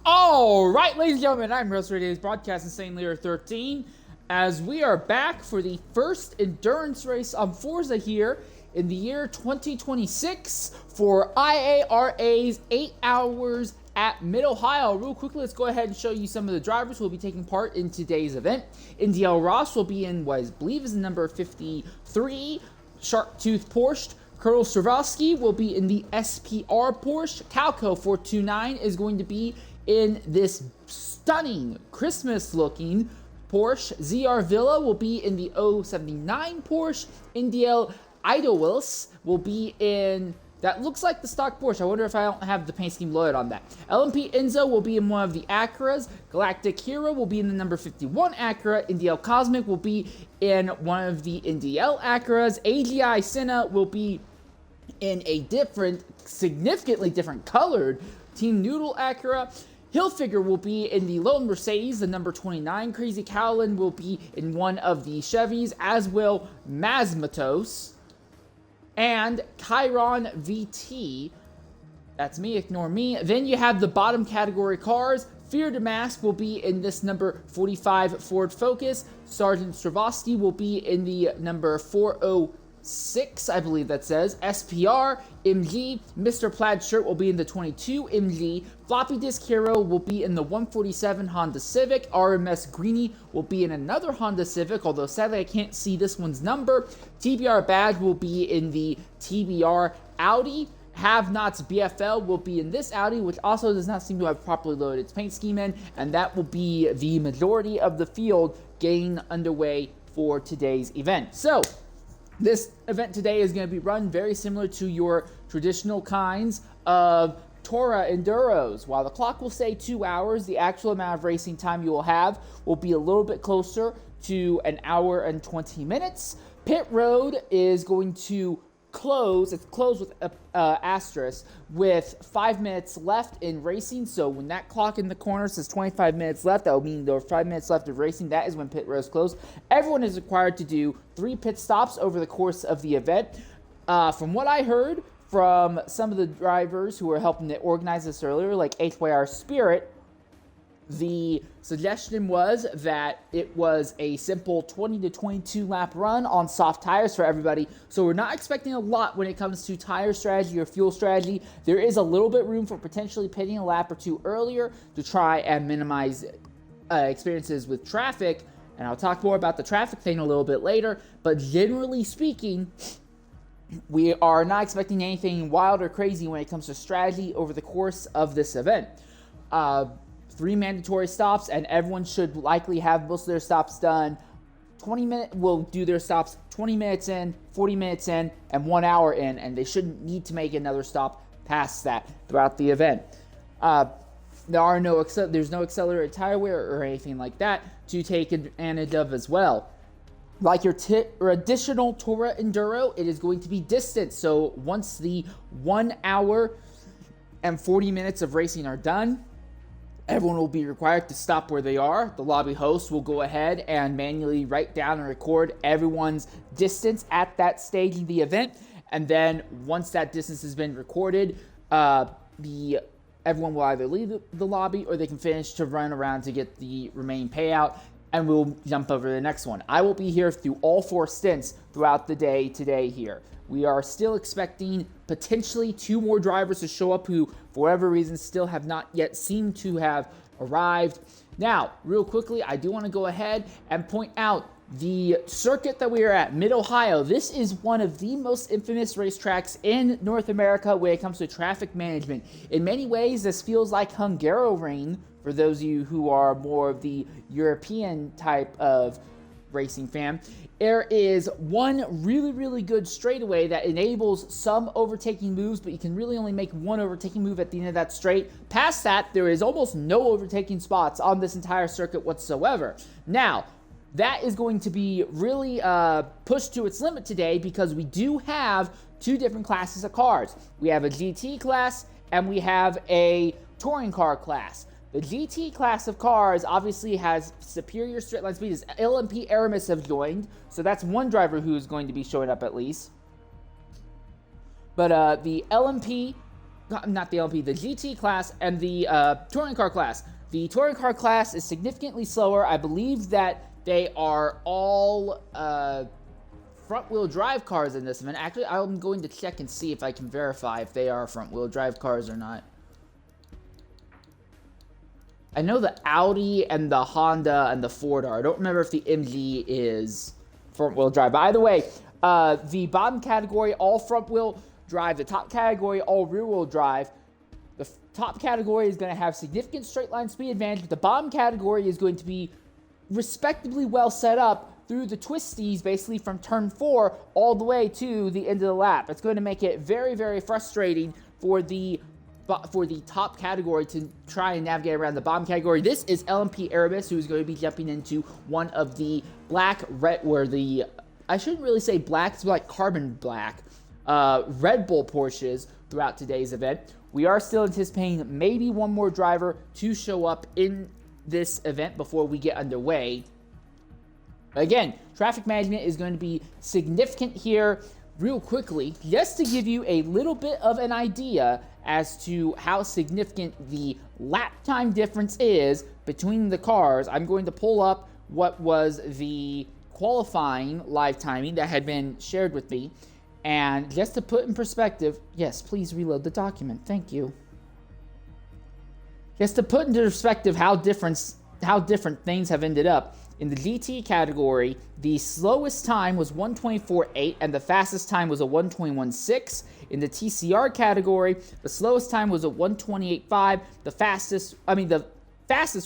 All right, ladies and gentlemen, I'm Rose Radio's broadcast Insane Leader 13, as we are back for the first endurance race on Forza here in the year 2026 for IARA's 8 Hours at Mid-Ohio. Real quickly, let's go ahead and show you some of the drivers who will be taking part in today's event. Indy Ross will be in what I believe is the number 53 Shark Tooth Porsche. Colonel Stravosky will be in the SPR Porsche. Calco 429 is going to be in this stunning Christmas-looking Porsche. ZR Villa will be in the 079 Porsche. Indiel Idowils will be in, that looks like the stock Porsche. I wonder if I don't have the paint scheme loaded on that. LMP Enzo will be in one of the Acuras. Galactic Hero will be in the number 51 Acura. Indiel Cosmic will be in one of the Indiel Acuras. AGI Senna will be in a different, significantly different colored Team Noodle Acura. Hilfiger will be in the Lone Mercedes, the number 29. Crazy Cowlin will be in one of the Chevys, as will Mazmatos. And Chiron VT, that's me, ignore me. Then you have the bottom category cars. Fear Damask will be in this number 45 Ford Focus. Sergeant Stravosky will be in the number 406, I believe that says. SPR, MG, Mr. Plaid Shirt will be in the 22 MG. Floppy Disk Hero will be in the 147 Honda Civic. RMS Greenie will be in another Honda Civic, although sadly I can't see this one's number. TBR Badge will be in the TBR Audi. Have-Nots BFL will be in this Audi, which also does not seem to have properly loaded its paint scheme in, and that will be the majority of the field getting underway for today's event. So, this event today is going to be run very similar to your traditional kinds of Tora Enduros. While the clock will say 2 hours, the actual amount of racing time you will have will be a little bit closer to an hour and 20 minutes. Pit road is going to close. It's closed with asterisk with 5 minutes left in racing. So when that clock in the corner says 25 minutes left, that will mean there are 5 minutes left of racing. That is when pit road's closed. Everyone is required to do 3 pit stops over the course of the event. From what I heard from some of the drivers who were helping to organize this earlier, like HYR Spirit, the suggestion was that it was a simple 20 to 22 lap run on soft tires for everybody. So we're not expecting a lot when it comes to tire strategy or fuel strategy. There is a little bit room for potentially pitting a lap or two earlier to try and minimize experiences with traffic. And I'll talk more about the traffic thing a little bit later. But generally speaking, we are not expecting anything wild or crazy when it comes to strategy over the course of this event. 3 mandatory stops, and everyone should likely have most of their stops done. 20 minutes will do their stops 20 minutes in, 40 minutes in, and 1 hour in, and they shouldn't need to make another stop past that throughout the event. There's no accelerated tire wear or anything like that to take advantage of as well. Like your additional Tora Enduro, it is going to be distance. So once the 1 hour and 40 minutes of racing are done, everyone will be required to stop where they are. The lobby host will go ahead and manually write down and record everyone's distance at that stage of the event. And then once that distance has been recorded, everyone will either leave the lobby or they can finish to run around to get the remaining payout, and we'll jump over to the next one. I will be here through all 4 stints throughout the day today here. We are still expecting potentially 2 more drivers to show up who, for whatever reason, still have not yet seemed to have arrived. Now, real quickly, I do want to go ahead and point out the circuit that we are at, Mid-Ohio. This is one of the most infamous racetracks in North America when it comes to traffic management. In many ways, this feels like Hungaroring for those of you who are more of the European type of racing fan. There is one really, really good straightaway that enables some overtaking moves, but you can really only make one overtaking move at the end of that straight. Past that, there is almost no overtaking spots on this entire circuit whatsoever. Now, that is going to be really pushed to its limit today because we do have 2 different classes of cars. We have a GT class and we have a touring car class. The GT class of cars obviously has superior straight line speed, as LMP Aramis have joined, so that's one driver who is going to be showing up at least. But the LMP not the LMP, the GT class and the touring car class. The touring car class is significantly slower. I believe that they are all front-wheel drive cars in this event. Actually, I'm going to check and see if I can verify if they are front-wheel drive cars or not. I know the Audi and the Honda and the Ford are. I don't remember if the MG is front-wheel drive. But either way, the bottom category, all front-wheel drive. The top category, all rear-wheel drive. The top category is going to have significant straight-line speed advantage, but the bottom category is going to be respectably well set up through the twisties, basically from turn 4 all the way to the end of the lap. It's going to make it very, very frustrating for the top category to try and navigate around the bottom category. This is LMP Erebus, who is going to be jumping into one of the I shouldn't really say black, it's like carbon black, Red Bull Porsches throughout today's event. We are still anticipating maybe one more driver to show up in this event before we get underway. Again, traffic management is going to be significant here. Real quickly, just to give you a little bit of an idea as to how significant the lap time difference is between the cars, I'm going to pull up what was the qualifying live timing that had been shared with me. And just to put in perspective, yes, please reload the document. Thank you. Just to put into perspective how different things have ended up. In the GT category, the slowest time was 1:24.8 and the fastest time was a 1:21.6. In the TCR category, the slowest time was a 1:28.5. The fastest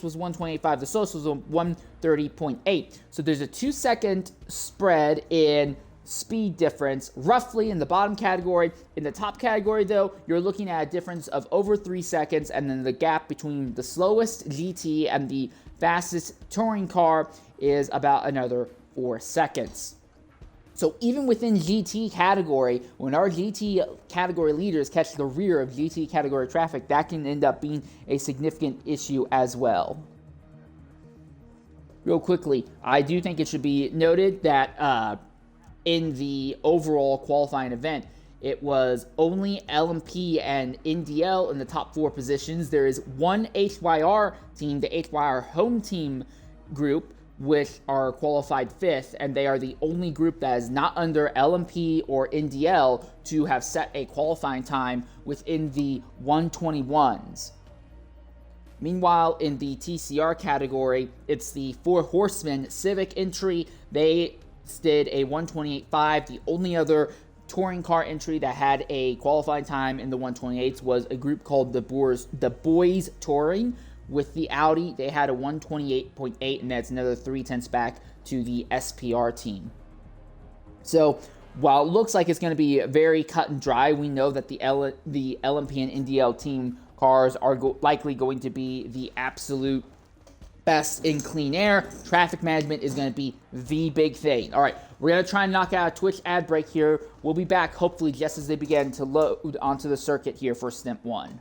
was 1:28.5. The slowest was a 1:30.8. So there's a 2-second spread in speed difference roughly in the bottom category. In the top category, though, you're looking at a difference of over 3 seconds, and then the gap between the slowest GT and the fastest touring car is about another 4 seconds. So even within GT category, when our GT category leaders catch the rear of GT category traffic, that can end up being a significant issue as well. Real quickly, I do think it should be noted that in the overall qualifying event, it was only LMP and NDL in the top 4 positions. There is one HYR team, the HYR home team group, which are qualified 5th, and they are the only group that is not under LMP or NDL to have set a qualifying time within the 121s. Meanwhile, in the TCR category, it's the 4 Horsemen Civic entry. They did a 1:28.5. The only other touring car entry that had a qualifying time in the 1:28s was a group called the Boys Touring. With the Audi, they had a 1:28.8, and that's another 3/10 back to the SPR team. So while it looks like it's going to be very cut and dry, we know that the LMP and NDL team cars are likely going to be the absolute best in clean air. Traffic management is going to be the big thing. All right, we're going to try and knock out a Twitch ad break here. We'll be back hopefully just as they begin to load onto the circuit here for Stint 1.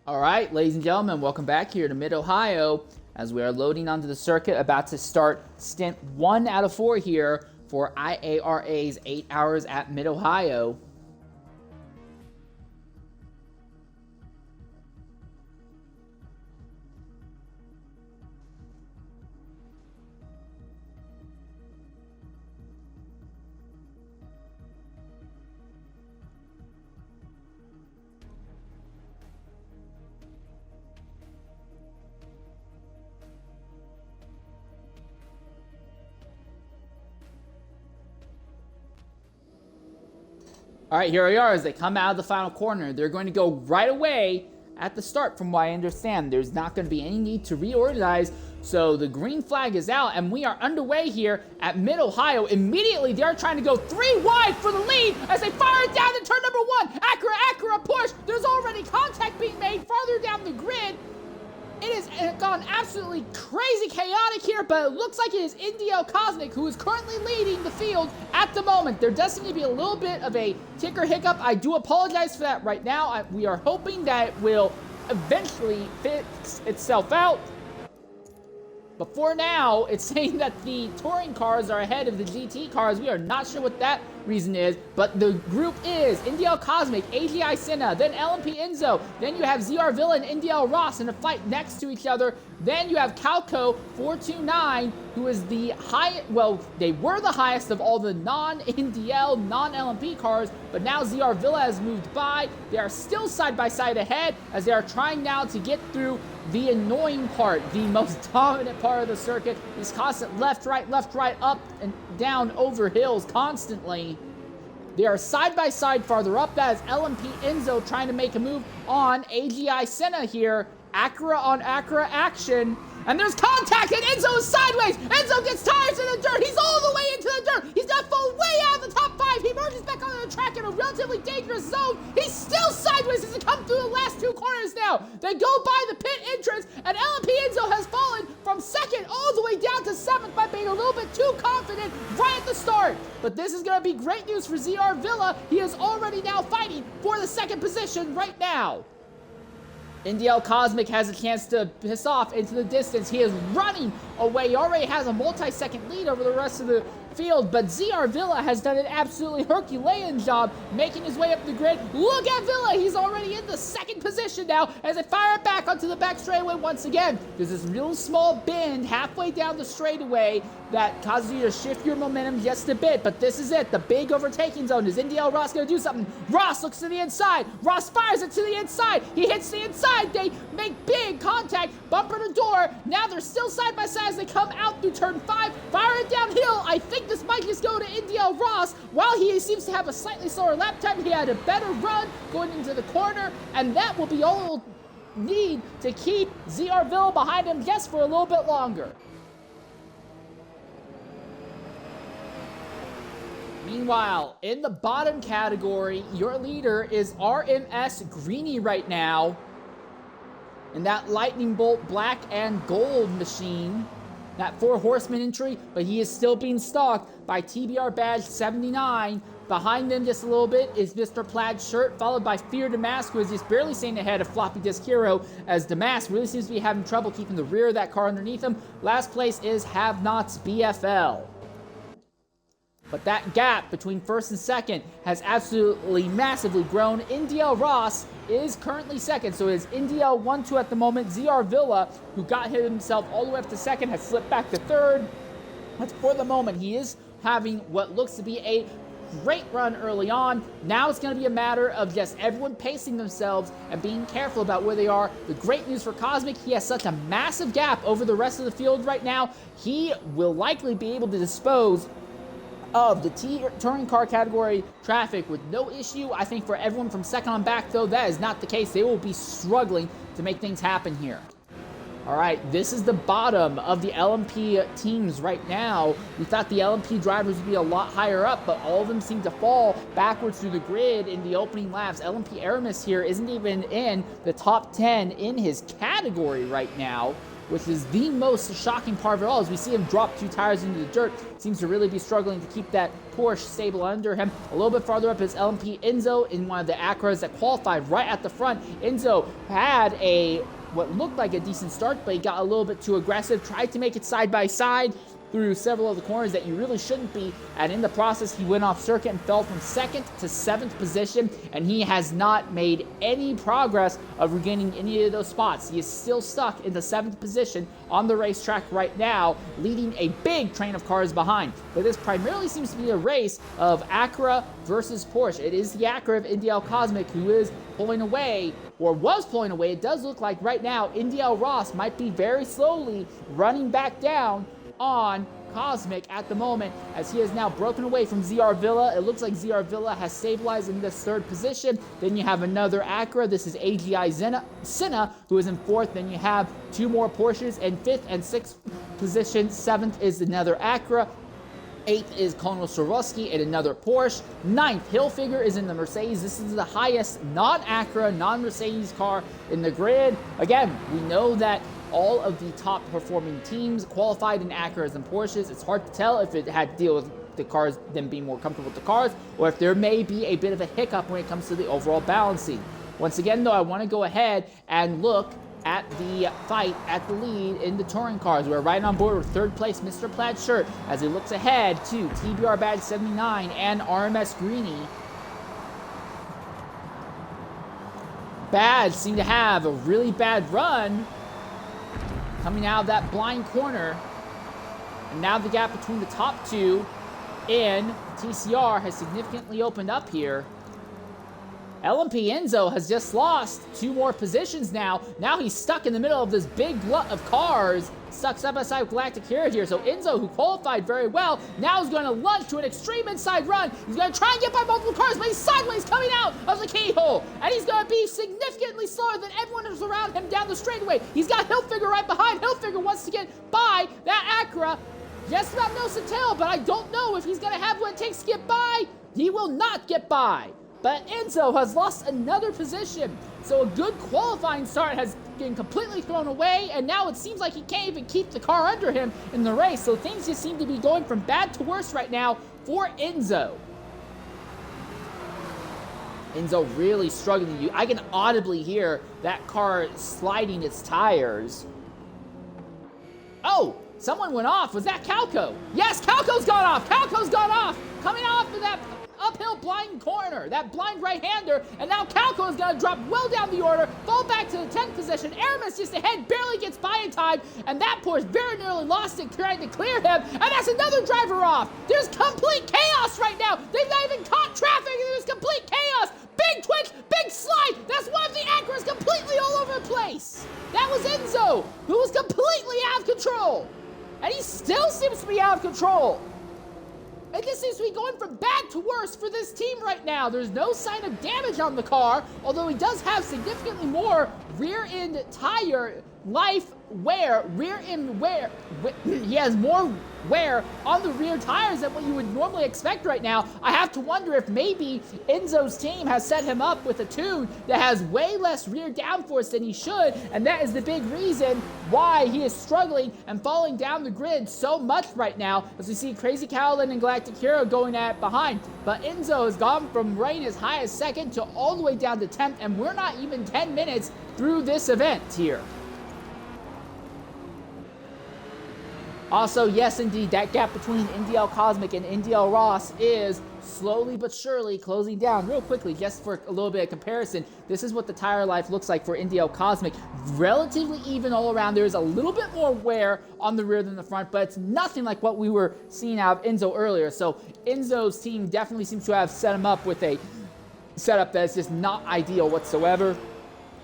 All right, ladies and gentlemen, welcome back here to Mid-Ohio as we are loading onto the circuit, about to start stint 1 out of 4 here for IARA's 8 hours at Mid-Ohio. All right, here we are as they come out of the final corner. They're going to go right away at the start, from what I understand. There's not going to be any need to reorganize, so the green flag is out, and we are underway here at Mid-Ohio. Immediately, they are trying to go 3 wide for the lead as they fire it down to turn number 1. Acura push. There's already contact being made farther down the grid. It has gone absolutely crazy chaotic here, but it looks like it is Indio Cosmic who is currently leading the field at the moment. There does seem to be a little bit of a ticker hiccup. I do apologize for that right now. We are hoping that it will eventually fix itself out. But for now, it's saying that the touring cars are ahead of the GT cars. We are not sure what that reason is, but the group is Indio Cosmic, AGI Senna, then LMP Enzo, then you have ZR Villa and Indio Ross in a fight next to each other. Then you have Calco 429, who is the highest, well, they were the highest of all the non-NDL, non-LMP cars, but now ZR Villa has moved by. They are still side by side ahead as they are trying now to get through the annoying part, the most dominant part of the circuit. This constant left, right, up and down over hills constantly. They are side by side farther up. That is LMP Enzo trying to make a move on AGI Senna here. Acura on Acura action. And there's contact, and Enzo is sideways. Enzo gets tires in the dirt. He's all the way into the dirt. He's not falling way out of the top 5. He emerges back onto the track in a relatively dangerous zone. He's still sideways as he comes through the last 2 corners now. They go by the pit entrance, and LMP Enzo has fallen from 2nd all the way down to 7th by being a little bit too confident right at the start. But this is going to be great news for ZR Villa. He is already now fighting for the 2nd position right now. Indio Cosmic has a chance to piss off into the distance. He is running away. He already has a multi-second lead over the rest of the field, but ZR Villa has done an absolutely Herculean job making his way up the grid. Look at Villa. He's already in the 2nd position now as they fire it back onto the back straightaway once again. There's this real small bend halfway down the straightaway that causes you to shift your momentum just a bit, but this is it. The big overtaking zone. Is Indio Ross going to do something? Ross looks to the inside. Ross fires it to the inside. He hits the inside. They make big contact. Bumper to door. Now they're still side by side as they come out through turn 5. Fire it downhill. I think this might just go to Indio Ross. While he seems to have a slightly slower lap time, he had a better run going into the corner, and that will be all he'll need to keep ZR Villa behind him just for a little bit longer. Meanwhile, in the bottom category, your leader is RMS Greeny right now in that Lightning Bolt black and gold machine. That 4 horseman entry, but he is still being stalked by TBR badge 79. Behind them just a little bit is Mr. Plaid Shirt, followed by Fear Damask, who is just barely staying ahead of Floppy Disk Hero, as Damask really seems to be having trouble keeping the rear of that car underneath him. Last place is Have Nots BFL. But that gap between 1st and 2nd has absolutely massively grown. Indio Ross is currently 2nd, so it is Indio 1-2 at the moment. ZR Villa, who got himself all the way up to 2nd, has slipped back to 3rd. But for the moment, he is having what looks to be a great run early on. Now it's going to be a matter of just everyone pacing themselves and being careful about where they are. The great news for Cosmic, he has such a massive gap over the rest of the field right now. He will likely be able to dispose of the touring car category traffic with no issue. I think for everyone from 2nd on back, though, that is not the case. They will be struggling to make things happen here. All right, this is the bottom of the LMP teams right now. We thought the LMP drivers would be a lot higher up, but all of them seem to fall backwards through the grid in the opening laps. LMP Aramis here isn't even in the top 10 in his category right now. which is the most shocking part of it all, as we see him drop 2 tires into the dirt. Seems to really be struggling to keep that Porsche stable under him. A little bit farther up is LMP Enzo in one of the Acuras that qualified right at the front. Enzo had what looked like a decent start, but he got a little bit too aggressive, tried to make it side by side through several of the corners that you really shouldn't be, and in the process he went off circuit and fell from 2nd to 7th position, and he has not made any progress of regaining any of those spots. He is still stuck in the 7th position on the racetrack right now, leading a big train of cars behind. But this primarily seems to be a race of Acura versus Porsche. It is the Acura of Indy Cosmic who is pulling away, or was pulling away. It does look like right now Indy Ross might be very slowly running back down on Cosmic at the moment, as he has now broken away from ZR Villa. It looks like ZR Villa has stabilized in this 3rd position. Then you have another Acura. This is AGI Senna, who is in 4th. Then you have 2 more Porsches in 5th and 6th position. 7th is another Acura. 8th is Konrad Swarovski and another Porsche. 9th, Hilfiger is in the Mercedes. This is the highest non-Acura, non-Mercedes car in the grid. Again, we know that all of the top performing teams qualified in Acuras and Porsches. It's hard to tell if it had to deal with the cars, them being more comfortable with the cars, or if there may be a bit of a hiccup when it comes to the overall balancing. Once again, though, I want to go ahead and look at the fight at the lead in the touring cars. We're right on board with 3rd place Mr. Plaid Shirt as he looks ahead to TBR Badge 79 and RMS Greeny. Badge seemed to have a really bad run coming out of that blind corner. And now the gap between the top 2 in TCR has significantly opened up here. LMP Enzo has just lost 2 more positions now. Now he's stuck in the middle of this big glut of cars, stuck side by side with Galactic Hero here. So Enzo, who qualified very well, now is going to lunge to an extreme inside run. He's going to try and get by multiple cars, but he's sideways coming out of the keyhole. And he's going to be significantly slower than everyone who's around him down the straightaway. He's got Hilfiger right behind. Hilfiger wants to get by that Acura. Just about nose to tail, but I don't know if he's going to have what it takes to get by. He will not get by. But Enzo has lost another position. So a good qualifying start has been completely thrown away, and now it seems like he can't even keep the car under him in the race. So things just seem to be going from bad to worse right now for Enzo. Enzo really struggling. I can audibly hear that car sliding its tires. Oh, someone went off. Was that Calco? Yes, Calco's gone off. Calco's gone off. Coming off of that uphill blind corner, that blind right-hander, and now Calco is going to drop well down the order, fall back to the 10th position. Aramis just ahead, barely gets by in time, and that Porsche very nearly lost it trying to clear him, and that's another driver off. There's complete chaos right now. They've not even caught traffic, and there's complete chaos. Big twitch, big slide. That's one of the Acuras completely all over the place. That was Enzo, who was completely out of control, and he still seems to be out of control. And this seems to be going from bad to worse for this team right now. There's no sign of damage on the car, although he does have significantly more rear end tire life wear, he has more wear on the rear tires than what you would normally expect right now. I have to wonder if maybe Enzo's team has set him up with a tune that has way less rear downforce than he should, and that is the big reason why he is struggling and falling down the grid so much right now, as we see Crazy Cowlin and Galactic Hero going at it behind. But Enzo has gone from running as high as 2nd to all the way down to 10th, and we're not even 10 minutes through this event here. Also, yes, indeed, that gap between Indy Cosmic and Indy Ross is slowly but surely closing down. Real quickly, just for a little bit of comparison, this is what the tire life looks like for Indy Cosmic. Relatively even all around. There is a little bit more wear on the rear than the front, but it's nothing like what we were seeing out of Enzo earlier. So Enzo's team definitely seems to have set him up with a setup that's just not ideal whatsoever.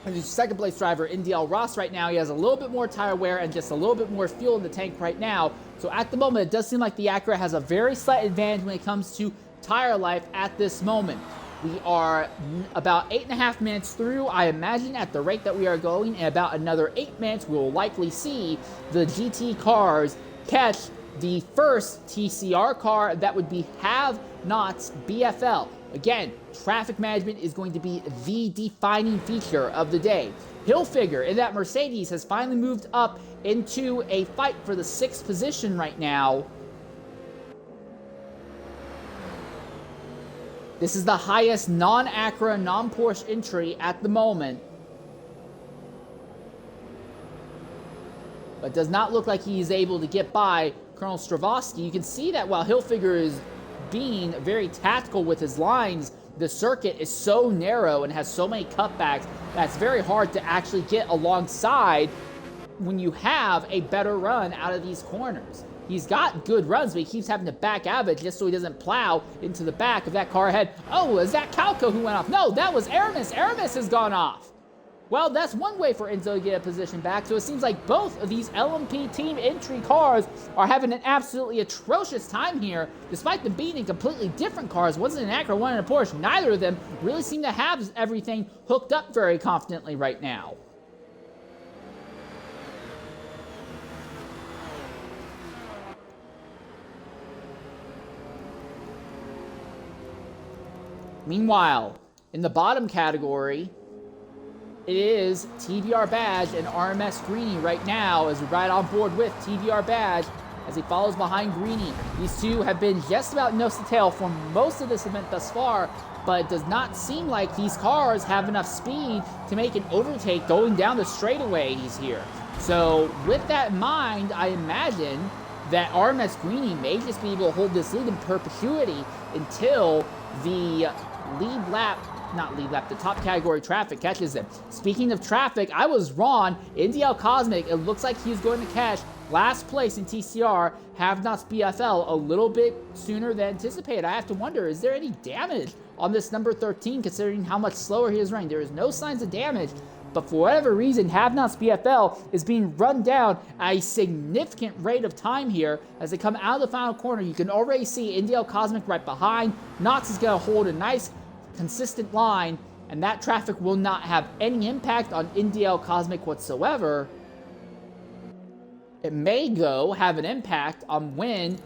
And the second place driver, Indy Ross, right now, he has a little bit more tire wear and just a little bit more fuel in the tank right now. So at the moment, it does seem like the Acura has a very slight advantage when it comes to tire life at this moment. We are about 8.5 minutes through. I imagine at the rate that we are going, in about another 8 minutes, we will likely see the GT cars catch the first TCR car that would be Have Not's BFL. Again, traffic management is going to be the defining feature of the day. Hilfiger in that Mercedes has finally moved up into a fight for the 6th position right now. This is the highest non-Acura, non-Porsche entry at the moment. But does not look like he is able to get by Colonel Stravosky. You can see that while Hilfiger is being very tactical with his lines, the circuit is so narrow and has so many cutbacks that's very hard to actually get alongside when you have a better run out of these corners. He's got good runs, but he keeps having to back out of it just so he doesn't plow into the back of that car ahead. Oh, is that Calco who went off? No, that was Aramis. Aramis has gone off. Well, that's one way for Enzo to get a position back. So it seems like both of these LMP team entry cars are having an absolutely atrocious time here, despite them being in completely different cars. Wasn't an Acura, one in a Porsche. Neither of them really seem to have everything hooked up very confidently right now. Meanwhile, in the bottom category, it is TVR Badge and RMS Greeny right now as we ride on board with TVR Badge as he follows behind Greeny. These two have been just about nose to tail for most of this event thus far, but it does not seem like these cars have enough speed to make an overtake going down the straightaways here. So with that in mind, I imagine that RMS Greeny may just be able to hold this lead in perpetuity until the the top category traffic catches him. Speaking of traffic, I was wrong. NDL Cosmic, it looks like he's going to catch last place in TCR, Have-Nots BFL, a little bit sooner than anticipated. I have to wonder, is there any damage on this number 13 considering how much slower he is running? There is no signs of damage, but for whatever reason, Have-Nots BFL is being run down at a significant rate of time here as they come out of the final corner. You can already see NDL Cosmic right behind. Knox is going to hold a nice consistent line, and that traffic will not have any impact on NDL Cosmic whatsoever. It may have an impact on when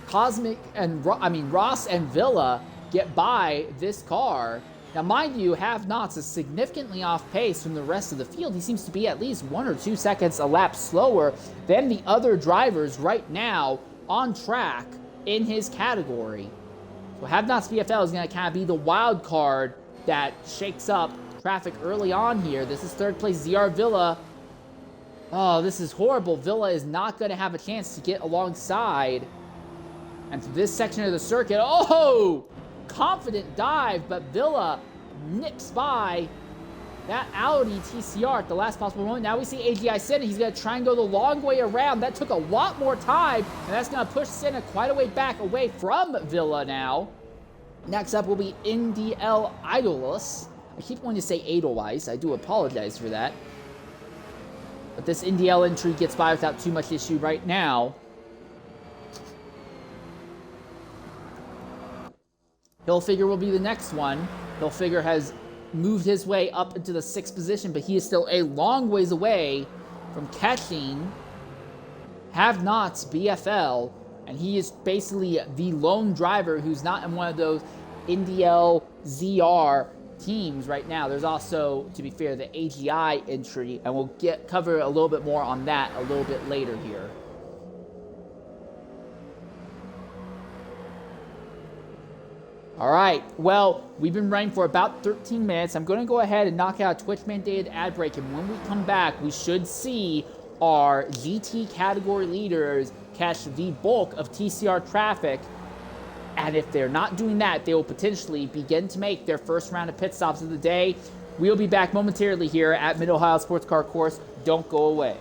Cosmic and Ross and Villa get by this car. Now, mind you, Have-Nots is significantly off pace from the rest of the field. He seems to be at least 1 or 2 seconds a lap slower than the other drivers right now on track in his category. So Have-Nots BFL is going to kind of be the wild card that shakes up traffic early on here. This is 3rd place ZR Villa. Oh, this is horrible. Villa is not going to have a chance to get alongside. And through this section of the circuit, oh! Confident dive, but Villa nips by that Audi TCR at the last possible moment. Now we see AGI Senna. He's going to try and go the long way around. That took a lot more time, and that's going to push Senna quite a way back away from Villa now. Next up will be NDL Idolus. I keep wanting to say Edelweiss. I do apologize for that. But this NDL entry gets by without too much issue right now. Hilfiger will be the next one. Hilfiger has moved his way up into the 6th position, but he is still a long ways away from catching Have-Nots BFL, and he is basically the lone driver who's not in one of those NDL ZR teams right now. There's also, to be fair, the AGI entry, and we'll cover a little bit more on that a little bit later here. All right, well, we've been running for about 13 minutes. I'm going to go ahead and knock out a Twitch-mandated ad break, and when we come back, we should see our GT category leaders catch the bulk of TCR traffic, and if they're not doing that, they will potentially begin to make their first round of pit stops of the day. We'll be back momentarily here at Mid-Ohio Sports Car Course. Don't go away.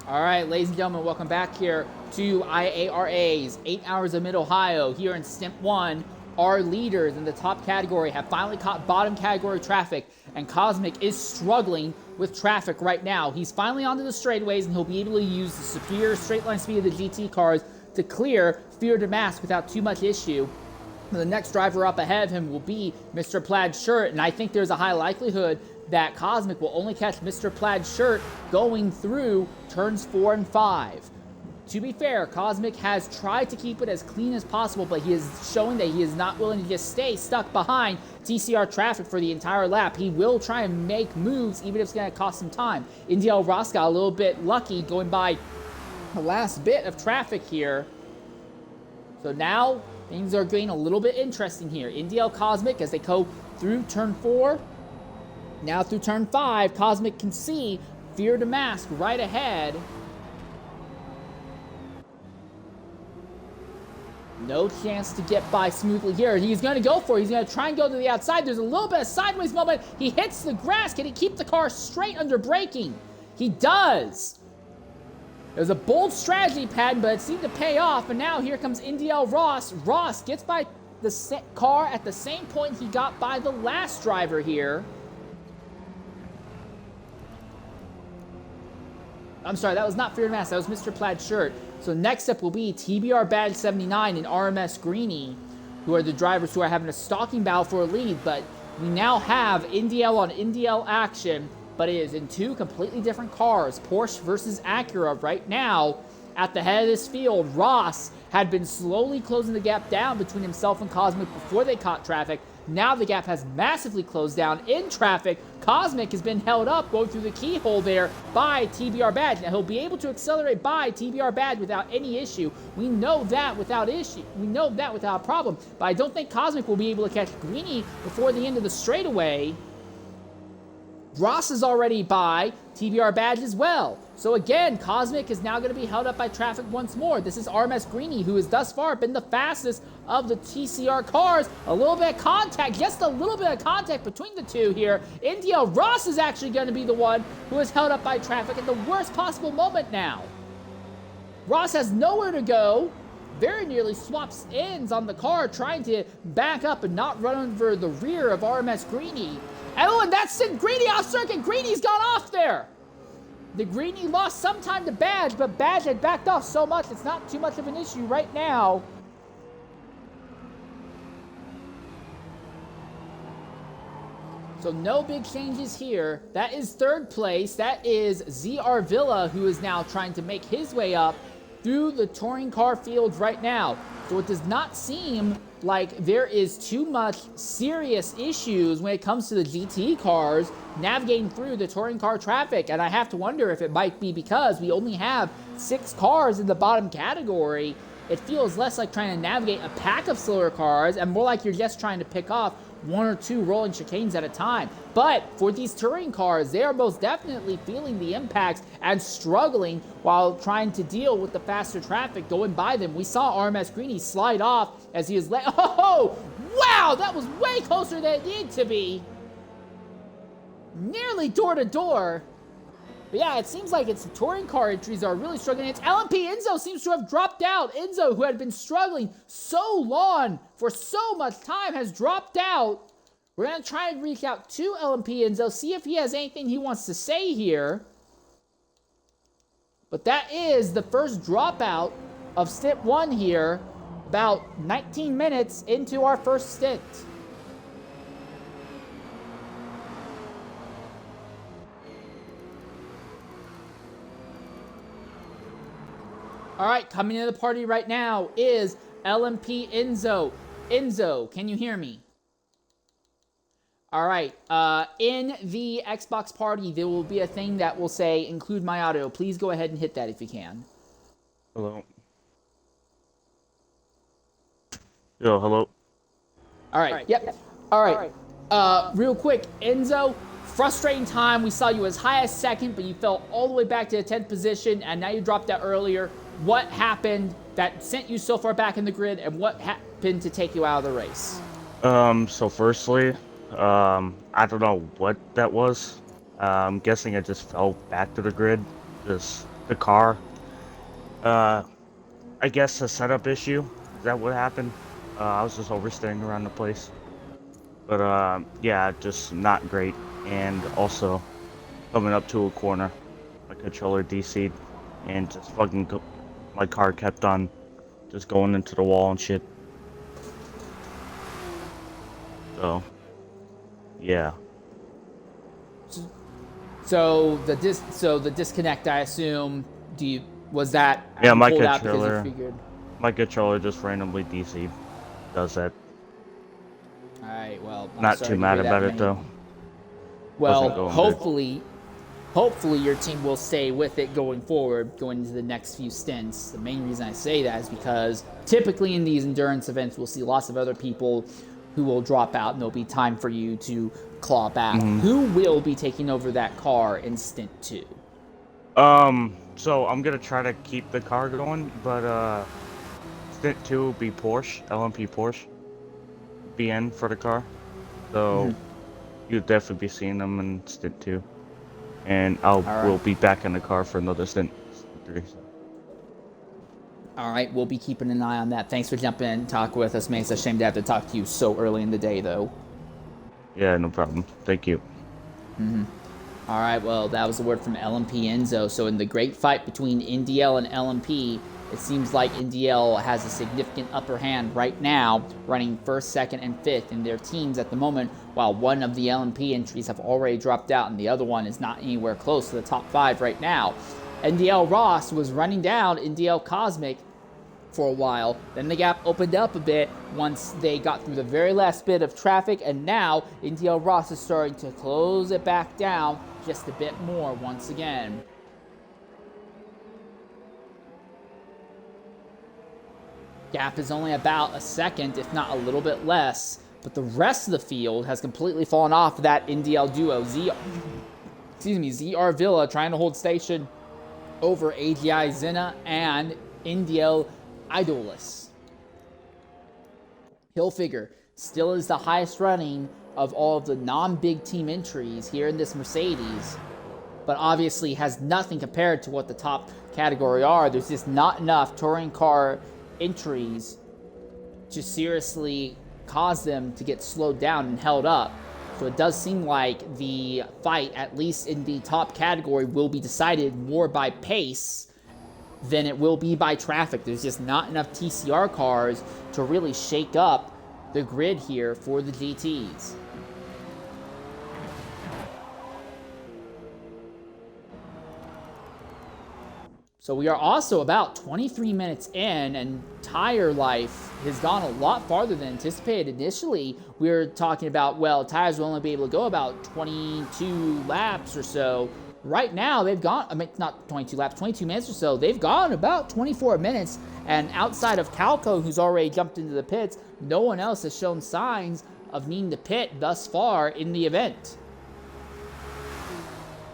All right, ladies and gentlemen, welcome back here to IARA's 8 Hours of Mid-Ohio here in Stint 1. Our leaders in the top category have finally caught bottom category traffic, and Cosmic is struggling with traffic right now. He's finally onto the straightaways, and he'll be able to use the superior straight line speed of the GT cars to clear Fear to Mask without too much issue. The next driver up ahead of him will be Mr. Plaid Shirt, and I think there's a high likelihood that Cosmic will only catch Mr. Plaid Shirt going through turns 4 and 5. To be fair, Cosmic has tried to keep it as clean as possible, but he is showing that he is not willing to just stay stuck behind TCR traffic for the entire lap. He will try and make moves, even if it's going to cost him time. Indiel Ross got a little bit lucky going by the last bit of traffic here. So now things are getting a little bit interesting here. Indiel Cosmic, as they go through turn 4, now through turn 5, Cosmic can see Fear to Mask right ahead. No chance to get by smoothly here. He's going to go for it. He's going to try and go to the outside. There's a little bit of sideways moment. He hits the grass. Can he keep the car straight under braking? He does. It was a bold strategy pattern, but it seemed to pay off. And now here comes Indiel Ross. Ross gets by the car at the same point he got by the last driver here. I'm sorry, that was not Fear to Mask. That was Mr. Plaid Shirt. So next up will be TBR Badge 79 and RMS Greeny, who are the drivers who are having a stalking battle for a lead. But we now have Indiel on Indiel action, but it is in two completely different cars, Porsche versus Acura. Right now, at the head of this field, Ross had been slowly closing the gap down between himself and Cosmic before they caught traffic. Now the gap has massively closed down in traffic. Cosmic has been held up going through the keyhole there by TBR Badge. Now he'll be able to accelerate by TBR Badge without any issue. We know that without issue. We know that without a problem. But I don't think Cosmic will be able to catch Greeny before the end of the straightaway. Ross is already by TBR Badge as well. So again, Cosmic is now going to be held up by traffic once more. This is RMS Greeny, who has thus far been the fastest of the TCR cars. A little bit of contact, just a little bit of contact between the two here. Indiel Ross is actually going to be the one who is held up by traffic at the worst possible moment now. Ross has nowhere to go. Very nearly swaps ends on the car, trying to back up and not run over the rear of RMS Greeny. And that's sent Greeny off circuit. Greeny's gone off there. The Greeny lost some time to Badge, but Badge had backed off so much, it's not too much of an issue right now. So no big changes here. That is third place. That is ZR Villa, who is now trying to make his way up through the touring car field right now. So it does not seem like there is too much serious issues when it comes to the GT cars navigating through the touring car traffic. And I have to wonder if it might be because we only have 6 cars in the bottom category. It feels less like trying to navigate a pack of slower cars and more like you're just trying to pick off 1 or 2 rolling chicanes at a time. But for these touring cars, they are most definitely feeling the impacts and struggling while trying to deal with the faster traffic going by them. We saw RMS Greeny slide off as he was oh, wow, that was way closer than it needed to be. Nearly door to door. But yeah, it seems like it's the touring car entries are really struggling. It's LMP Enzo seems to have dropped out. Enzo, who had been struggling so long for so much time, has dropped out. We're going to try and reach out to LMP Enzo, see if he has anything he wants to say here. But that is the first dropout of Stint 1 here, about 19 minutes into our first stint. All right, coming into the party right now is LMP Enzo. Enzo, can you hear me? All right, in the Xbox party, there will be a thing that will say, include my audio. Please go ahead and hit that if you can. Hello. Yo, hello. All right, yep. All right, real quick, Enzo, frustrating time. We saw you as high as second, but you fell all the way back to the 10th position, and now you dropped out earlier. What happened that sent you so far back in the grid, and what happened to take you out of the race? So firstly, I don't know what that was. I'm guessing I just fell back to the grid. Just the car. I guess a setup issue. Is that what happened? I was just overstaying around the place. But yeah, just not great. And also coming up to a corner, my controller DC'd, and just my car kept on just going into the wall and shit. So yeah. So the disconnect, I assume, was that Yeah, you pulled out because you figured? my controller just randomly DC'd. Does that? All right, well, I'm Not sorry too to mad hear about that, it though. well, Wasn't going hopefully your team will stay with it going forward, going into the next few stints. The main reason I say that is because typically in these endurance events, we'll see lots of other people who will drop out, and there'll be time for you to claw back. Mhm. Who will be taking over that car in stint 2? So I'm gonna try to keep the car going, but Stint 2 will be Porsche, LMP Porsche, BN for the car. So you'll definitely be seeing them in Stint 2. And we'll be back in the car for another Stint 3. So. All right, we'll be keeping an eye on that. Thanks for jumping in and talking with us, man. It's a shame to have to talk to you so early in the day, though. Yeah, no problem. Thank you. All right, well, that was the word from LMP Enzo. So in the great fight between NDL and LMP, it seems like NDL has a significant upper hand right now, running first, second, and fifth in their teams at the moment, while one of the LMP entries have already dropped out and the other one is not anywhere close to the top 5 right now. NDL Ross was running down NDL Cosmic for a while. Then the gap opened up a bit once they got through the very last bit of traffic, and now NDL Ross is starting to close it back down just a bit more once again. Gap is only about a second, if not a little bit less, but the rest of the field has completely fallen off that NDL duo. ZR Villa trying to hold station over AGI Zena and NDL Idolus. Hilfiger still is the highest running of all of the non-big team entries here in this Mercedes, but obviously has nothing compared to what the top category are. There's just not enough touring car entries to seriously cause them to get slowed down and held up. So it does seem like the fight, at least in the top category, will be decided more by pace than it will be by traffic. There's just not enough TCR cars to really shake up the grid here for the GTs. So we are also about 23 minutes in, and tire life has gone a lot farther than anticipated. Initially, we were talking about, well, tires will only be able to go about 22 laps or so. Right now, they've gone, not 22 laps, 22 minutes or so. They've gone about 24 minutes, and outside of Calco, who's already jumped into the pits, no one else has shown signs of needing to pit thus far in the event.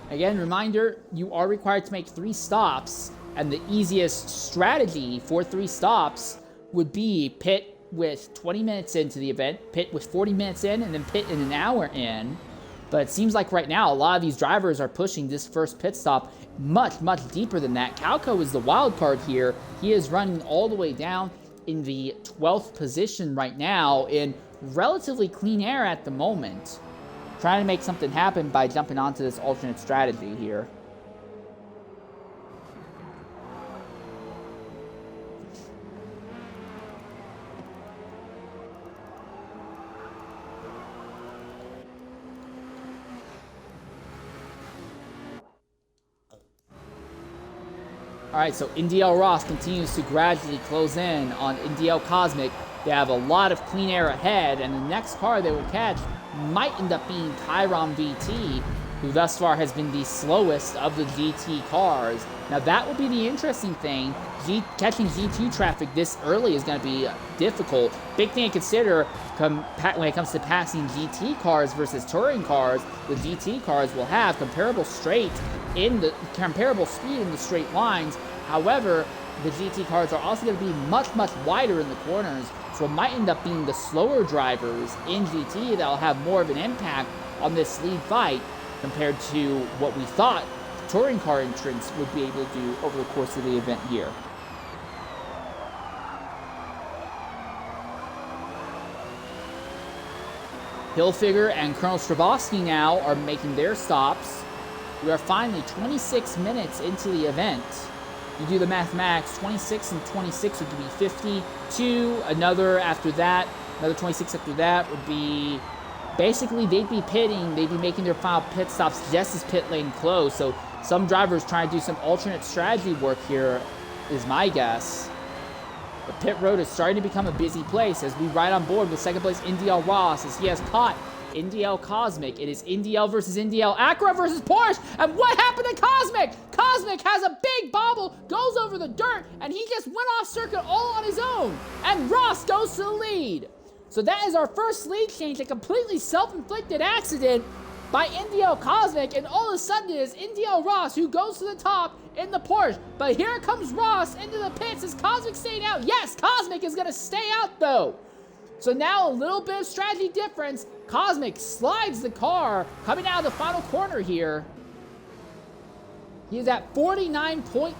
Again, reminder, you are required to make 3 stops, and the easiest strategy for 3 stops would be pit with 20 minutes into the event, pit with 40 minutes in, and then pit in an hour in. But it seems like right now, a lot of these drivers are pushing this first pit stop much, much deeper than that. Calco is the wild card here. He is running all the way down in the 12th position right now in relatively clean air at the moment, trying to make something happen by jumping onto this alternate strategy here. All right, so NDL Ross continues to gradually close in on NDL Cosmic. They have a lot of clean air ahead, and the next car they will catch might end up being Chiron VT, who thus far has been the slowest of the GT cars. Now that will be the interesting thing. Catching GT traffic this early is going to be difficult. Big thing to consider when it comes to passing GT cars versus touring cars. The GT cars will have comparable speed in the straight lines. However, the GT cars are also going to be much, much wider in the corners, so it might end up being the slower drivers in GT that will have more of an impact on this lead fight compared to what we thought touring car entrants would be able to do over the course of the event here. Hilfiger and Colonel Strabowski now are making their stops. We are finally 26 minutes into the event. You do the mathematics, 26 and 26 would be 52. Another after that, another 26 after that would be... Basically, they'd be making their final pit stops just as pit lane closed. So some drivers trying to do some alternate strategy work here is my guess. The pit road is starting to become a busy place as we ride on board with second place Indy Ross as he has caught Indy Cosmic. It is Indy versus Indy Acura versus Porsche. And what happened to Cosmic? Cosmic has a big bobble, goes over the dirt, and he just went off circuit all on his own. And Ross goes to the lead. So that is our first lead change, a completely self-inflicted accident by Indy Cosmic, and all of a sudden it is Indy Ross who goes to the top in the Porsche. But here comes Ross into the pits. Is Cosmic staying out? Yes, Cosmic is going to stay out though. So now a little bit of strategy difference. Cosmic slides the car coming out of the final corner here. He is at 49.8,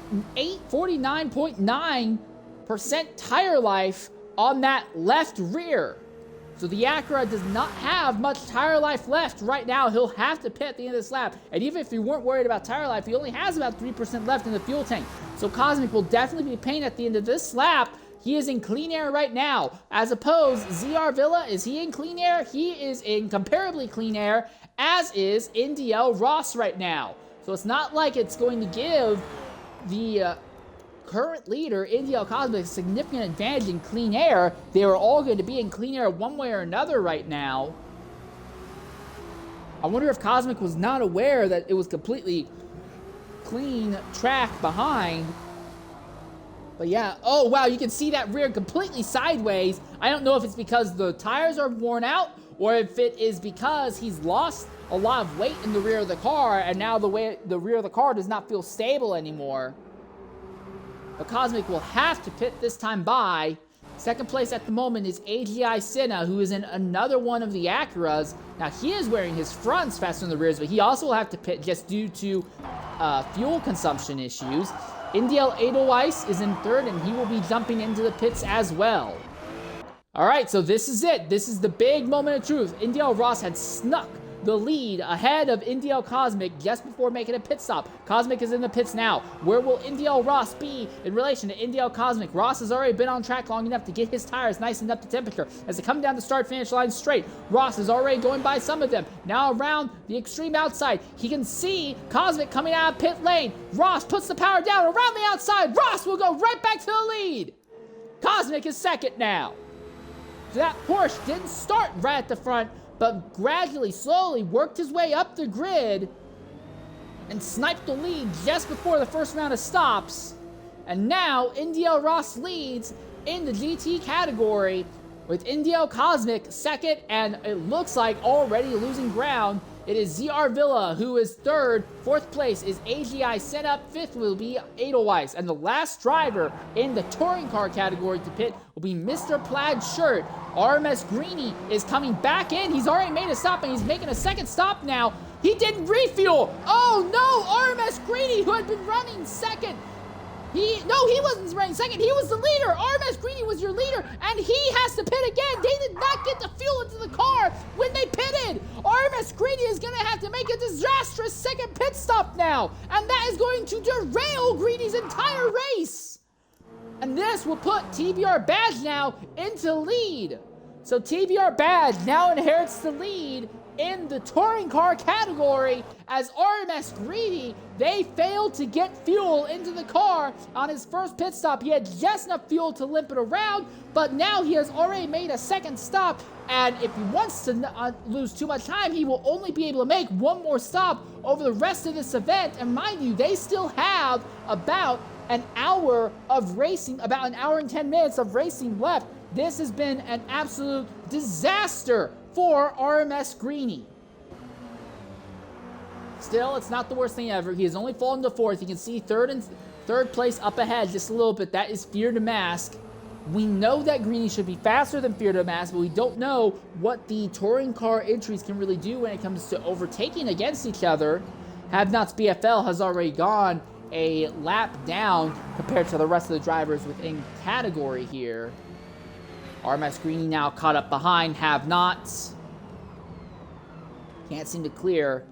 49.9% tire life on that left rear. So the Acura does not have much tire life left right now. He'll have to pit at the end of this lap. And even if you weren't worried about tire life, he only has about 3% left in the fuel tank. So Cosmic will definitely be paying at the end of this lap. He is in clean air right now. As opposed, ZR Villa, is he in clean air? He is in comparably clean air, as is Indy Ross right now. So it's not like it's going to give the current leader, Indy Cosmic, a significant advantage in clean air. They are all going to be in clean air one way or another right now. I wonder if Cosmic was not aware that it was completely clean track behind. But yeah, oh wow, you can see that rear completely sideways. I don't know if it's because the tires are worn out or if it is because he's lost a lot of weight in the rear of the car and now the rear of the car does not feel stable anymore. But Cosmic will have to pit this time by. Second place at the moment is AGI Senna, who is in another one of the Acuras. Now, he is wearing his fronts faster than the rears, but he also will have to pit just due to fuel consumption issues. Indy Edelweiss is in third, and he will be jumping into the pits as well. All right, so this is it. This is the big moment of truth. Indy Ross had snuck the lead ahead of Indy Cosmic just before making a pit stop. Cosmic is in the pits now. Where will Indy Ross be in relation to Indy Cosmic? Ross has already been on track long enough to get his tires nice and up to temperature. As they come down the start-finish line straight, Ross is already going by some of them. Now around the extreme outside, he can see Cosmic coming out of pit lane. Ross puts the power down around the outside. Ross will go right back to the lead. Cosmic is second now. So that Porsche didn't start right at the front, but gradually, slowly worked his way up the grid and sniped the lead just before the first round of stops. And now, Indy Ross leads in the GT category with Indy Cosmic second, and it looks like already losing ground. It is ZR Villa who is third. Fourth place is AGI Senna. Fifth will be Edelweiss. And the last driver in the touring car category to pit will be Mr. Plaid Shirt. RMS Greeny is coming back in. He's already made a stop and he's making a second stop now. He didn't refuel. Oh no, RMS Greeny, who had been running second. He wasn't running second. He was the leader. RMS Greeny was your leader, and he has to pit again. They did not get the fuel into the car when they pitted. RMS Greeny is going to have to make a disastrous second pit stop now, and that is going to derail Greeny's entire race. And this will put TBR Badge now into lead. So TBR Badge now inherits the lead in the touring car category as RMS Greedy, they failed to get fuel into the car on his first pit stop. He had just enough fuel to limp it around, but now he has already made a second stop, and if he wants to not lose too much time, he will only be able to make one more stop over the rest of this event. And mind you, they still have about an hour of racing, about an hour and 10 minutes of racing left. This has been an absolute disaster for RMS Greeny. Still, it's not the worst thing ever. He has only fallen to fourth. You can see third place up ahead just a little bit. That is Fear to Mask. We know that Greeny should be faster than Fear to Mask, but we don't know what the touring car entries can really do when it comes to overtaking against each other. Have Not's BFL has already gone a lap down compared to the rest of the drivers within category here. RMS Greeny now caught up behind Have Nots. Can't seem to clear.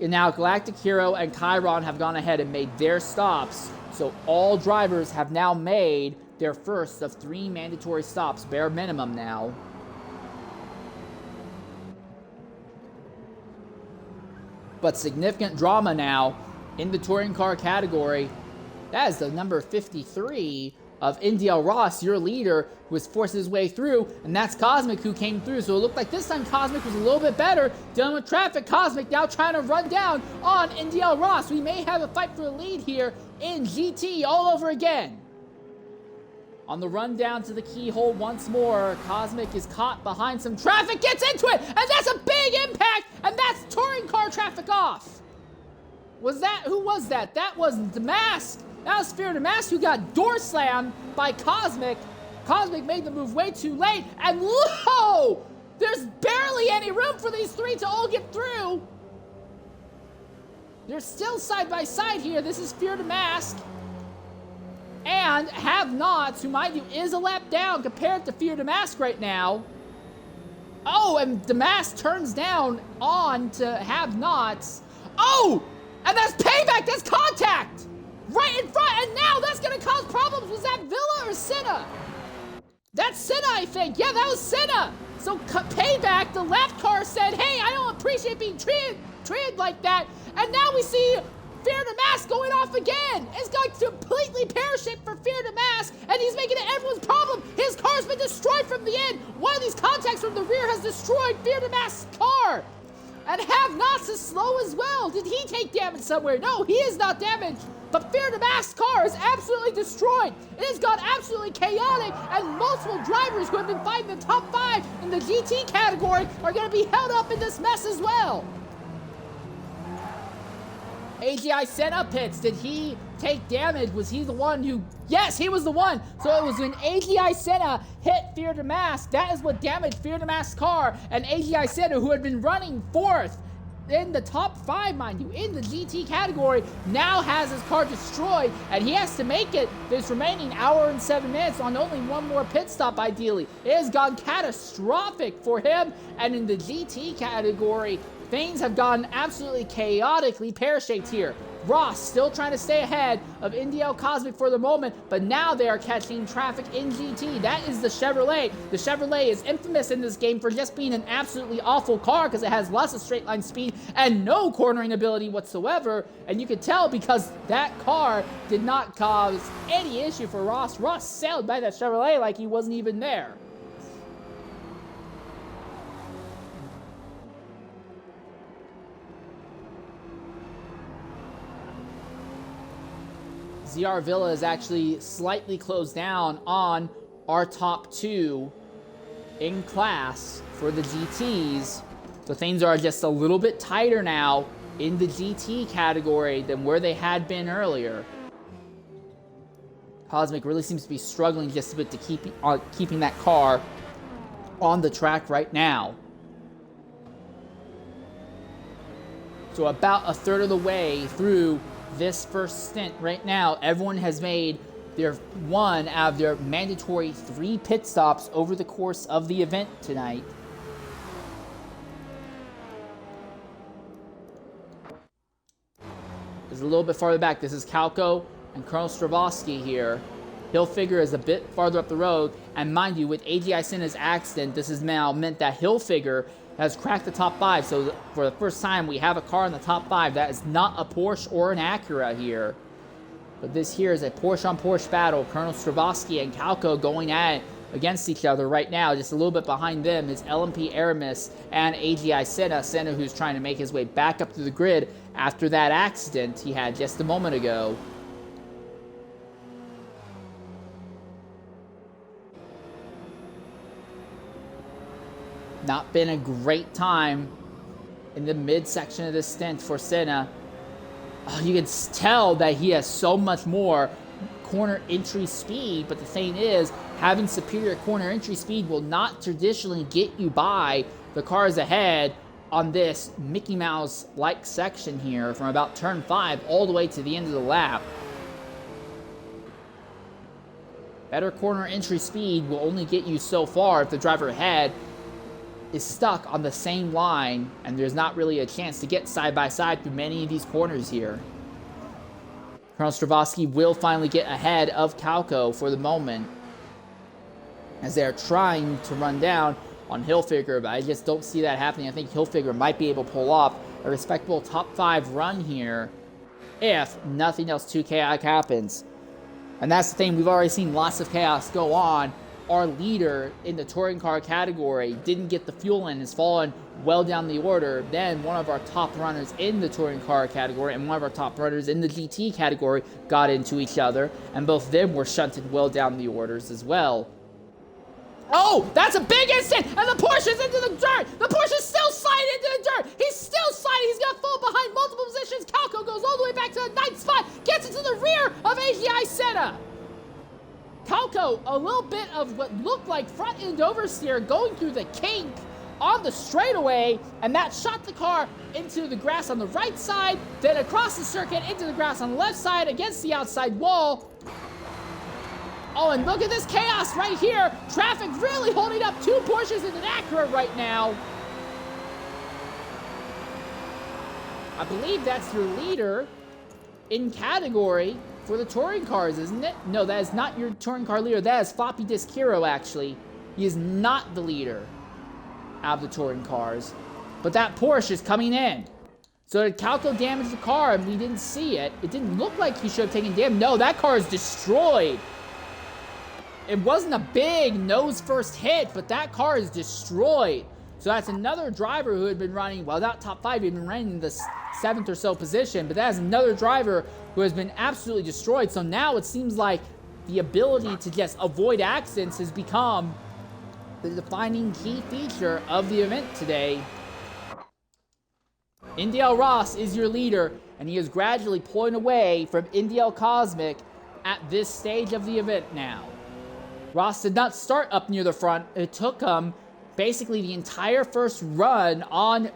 And now Galactic Hero and Chiron have gone ahead and made their stops. So all drivers have now made their first of 3 mandatory stops, bare minimum now. But significant drama now in the touring car category. That is the number 53 of NDL Ross, your leader, who was forcing his way through, and that's Cosmic who came through. So it looked like this time Cosmic was a little bit better dealing with traffic. Cosmic now trying to run down on NDL Ross. We may have a fight for the lead here in GT all over again. On the run down to the keyhole once more, Cosmic is caught behind some traffic, gets into it, and that's a big impact, and that's touring car traffic off. Who was that? That was Damask. That was Fear Damask who got door slammed by Cosmic. Cosmic made the move way too late, and whoa! There's barely any room for these 3 to all get through. They're still side by side here. This is Fear Damask. And Have Nots, who mind you is a lap down compared to Fear Damask right now. Oh, and Damask turns down on to Have Nots. Oh! And that's payback, that's contact! Right in front, and now that's gonna cause problems. Was that Villa or Senna? That's Senna, I think. Yeah, that was Senna. So payback, the left car said, hey, I don't appreciate being treated like that. And now we see Fear Damask going off again. It's going completely pear-shaped for Fear Damask, and he's making it everyone's problem. His car's been destroyed from the end. One of these contacts from the rear has destroyed Fear Damask's car. And Have Nots is slow as well. Did he take damage somewhere? No, he is not damaged. But Fear Damask's car is absolutely destroyed. It has gone absolutely chaotic, and multiple drivers who have been fighting the top 5 in the GT category are going to be held up in this mess as well. AGI Senna pits. Did he take damage? Was he the one who... Yes, he was the one. So it was when AGI Senna hit Fear Damask. That is what damaged Fear Damask's car. And AGI Senna, who had been running 4th in the top 5, mind you, in the GT category, now has his car destroyed. And he has to make it this remaining hour and 7 minutes on only one more pit stop, ideally. It has gone catastrophic for him. And in the GT category, things have gone absolutely chaotically pear-shaped here. Ross still trying to stay ahead of NDL Cosmic for the moment, but now they are catching traffic in GT. That is the Chevrolet. The Chevrolet is infamous in this game for just being an absolutely awful car because it has lots of straight line speed and no cornering ability whatsoever. And you can tell because that car did not cause any issue for Ross. Ross sailed by that Chevrolet like he wasn't even there. ZR Villa is actually slightly closed down on our top 2 in class for the GTs. So things are just a little bit tighter now in the GT category than where they had been earlier. Cosmic really seems to be struggling just a bit to keeping that car on the track right now. So about a third of the way through this first stint right now, everyone has made their one out of their mandatory 3 pit stops over the course of the event tonight. This is a little bit farther back. This is Calco and Colonel Stravosky here. Hilfiger is a bit farther up the road, and mind you, with AGI Senna's accident, this has now meant that Hilfiger has cracked the top 5, so for the first time we have a car in the top 5 that is not a Porsche or an Acura here. But this here is a Porsche on Porsche battle. Colonel Stravosky and Calco going at it against each other right now. Just a little bit behind them is LMP Aramis and AGI Senna. Senna, who's trying to make his way back up to the grid after that accident he had just a moment ago. Not been a great time in the midsection of this stint for Senna. You can tell that he has so much more corner entry speed, but the thing is, having superior corner entry speed will not traditionally get you by the cars ahead on this Mickey Mouse-like section here from about turn 5 all the way to the end of the lap. Better corner entry speed will only get you so far if the driver ahead is stuck on the same line and there's not really a chance to get side by side through many of these corners here. Colonel Stravosky will finally get ahead of Calco for the moment as they're trying to run down on Hilfiger, but I just don't see that happening. I think Hilfiger might be able to pull off a respectable top 5 run here if nothing else too chaotic happens. And that's the thing, we've already seen lots of chaos go on. Our leader in the touring car category didn't get the fuel in, has fallen well down the order. Then one of our top runners in the touring car category and one of our top runners in the GT category got into each other, and both of them were shunted well down the orders as well. Oh, that's a big instant, and the Porsche's into the dirt. The Porsche's still sliding into the dirt. He's still sliding. He's going to fall behind multiple positions. Calco goes all the way back to the 9th spot, gets into the rear of AGI Senna. Calco, a little bit of what looked like front end oversteer going through the kink on the straightaway, and that shot the car into the grass on the right side, then across the circuit into the grass on the left side against the outside wall. Oh, and look at this chaos right here. Traffic really holding up 2 Porsches and an Acura right now. I believe that's your leader in category for the touring cars, isn't it? No, that is not your touring car leader. That is Floppy Disk Hero, actually. He is not the leader out of the touring cars. But that Porsche is coming in. So did Calco damage the car and we didn't see it? It didn't look like he should have taken damage. No, that car is destroyed. It wasn't a big nose first hit, but that car is destroyed. So that's another driver who had been running, well, not top 5, he had been running in the 7th or so position, but that is another driver who has been absolutely destroyed. So now it seems like the ability to just avoid accidents has become the defining key feature of the event today. Indiel Ross is your leader, and he is gradually pulling away from Indiel Cosmic at this stage of the event now. Ross did not start up near the front. It took him basically the entire first run on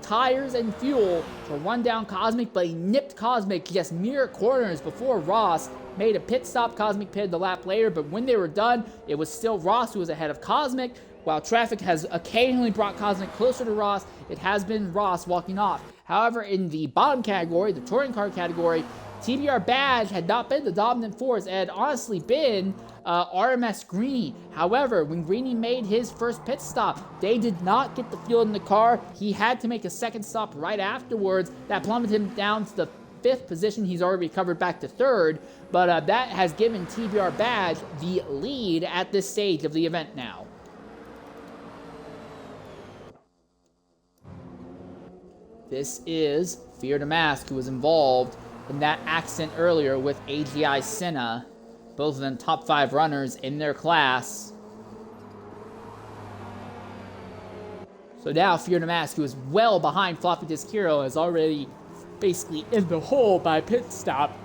tires and fuel to run down Cosmic, but he nipped Cosmic just mere corners before Ross made a pit stop. Cosmic pitted the lap later, but when they were done, it was still Ross who was ahead of Cosmic. While traffic has occasionally brought Cosmic closer to Ross, it has been Ross walking off. However, in the bottom category, the touring car category, TBR Badge had not been the dominant force. It had honestly been RMS Greeny. However, when Greeny made his first pit stop, they did not get the fuel in the car. He had to make a second stop right afterwards. That plummeted him down to the 5th position. He's already recovered back to 3rd, but that has given TBR Badge the lead at this stage of the event now. This is Fear to Mask, who was involved in that accident earlier with AGI Senna. Both of them top 5 runners in their class. So now Fear to Mask, who is well behind Floppy Disk Hero, is already basically in the hole by pit stop,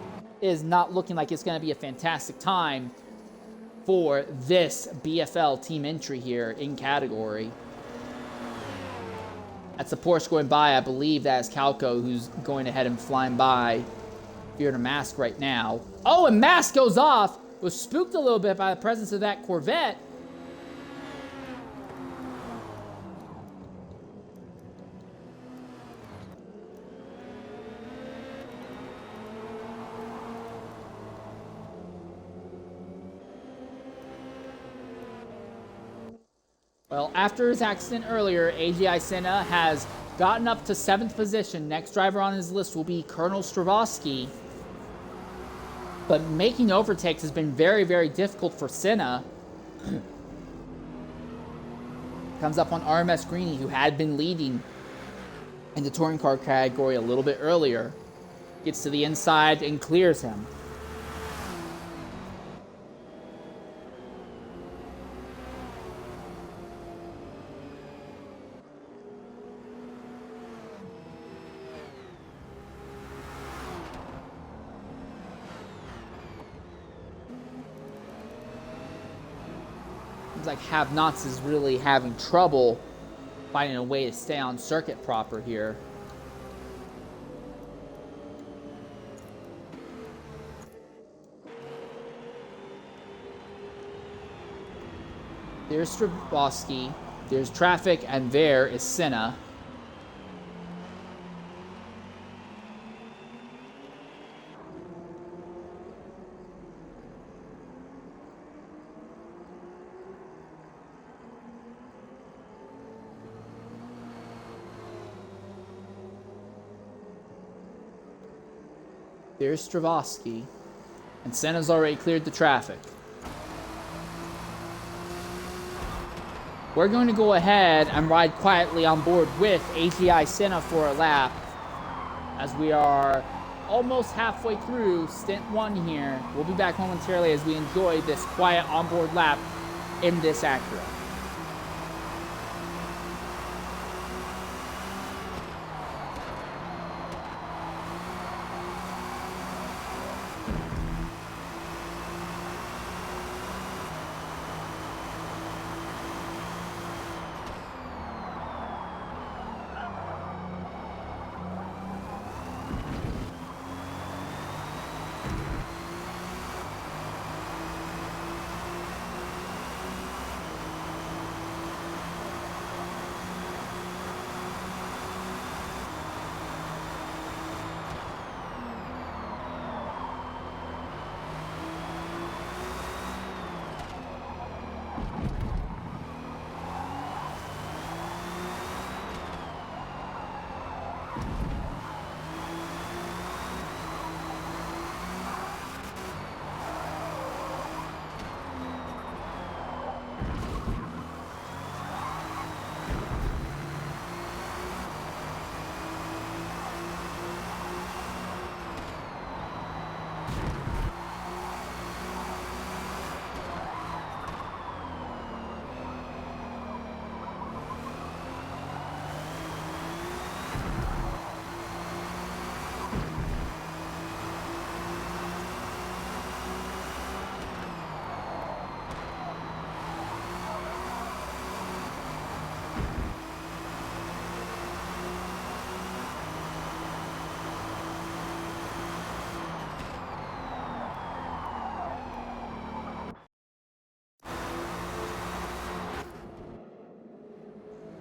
is not looking like it's going to be a fantastic time for this BFL team entry here in category. That's the Porsche going by. I believe that is Calco who's going ahead and flying by Fear to Mask right now. Oh, and Mask goes off. Was spooked a little bit by the presence of that Corvette. Well, after his accident earlier, AGI Senna has gotten up to 7th position. Next driver on his list will be Colonel Stravosky. But making overtakes has been very, very difficult for Senna. Comes up on RMS Greeny, who had been leading in the touring car category a little bit earlier. Gets to the inside and clears him. Seems like Have Nots is really having trouble finding a way to stay on circuit proper here. There's Strabowski, there's traffic, and there is Senna. There's Strabowski, and Senna's already cleared the traffic. We're going to go ahead and ride quietly on board with AGI Senna for a lap, as we are almost halfway through Stint 1 here. We'll be back momentarily as we enjoy this quiet onboard lap in this Acura.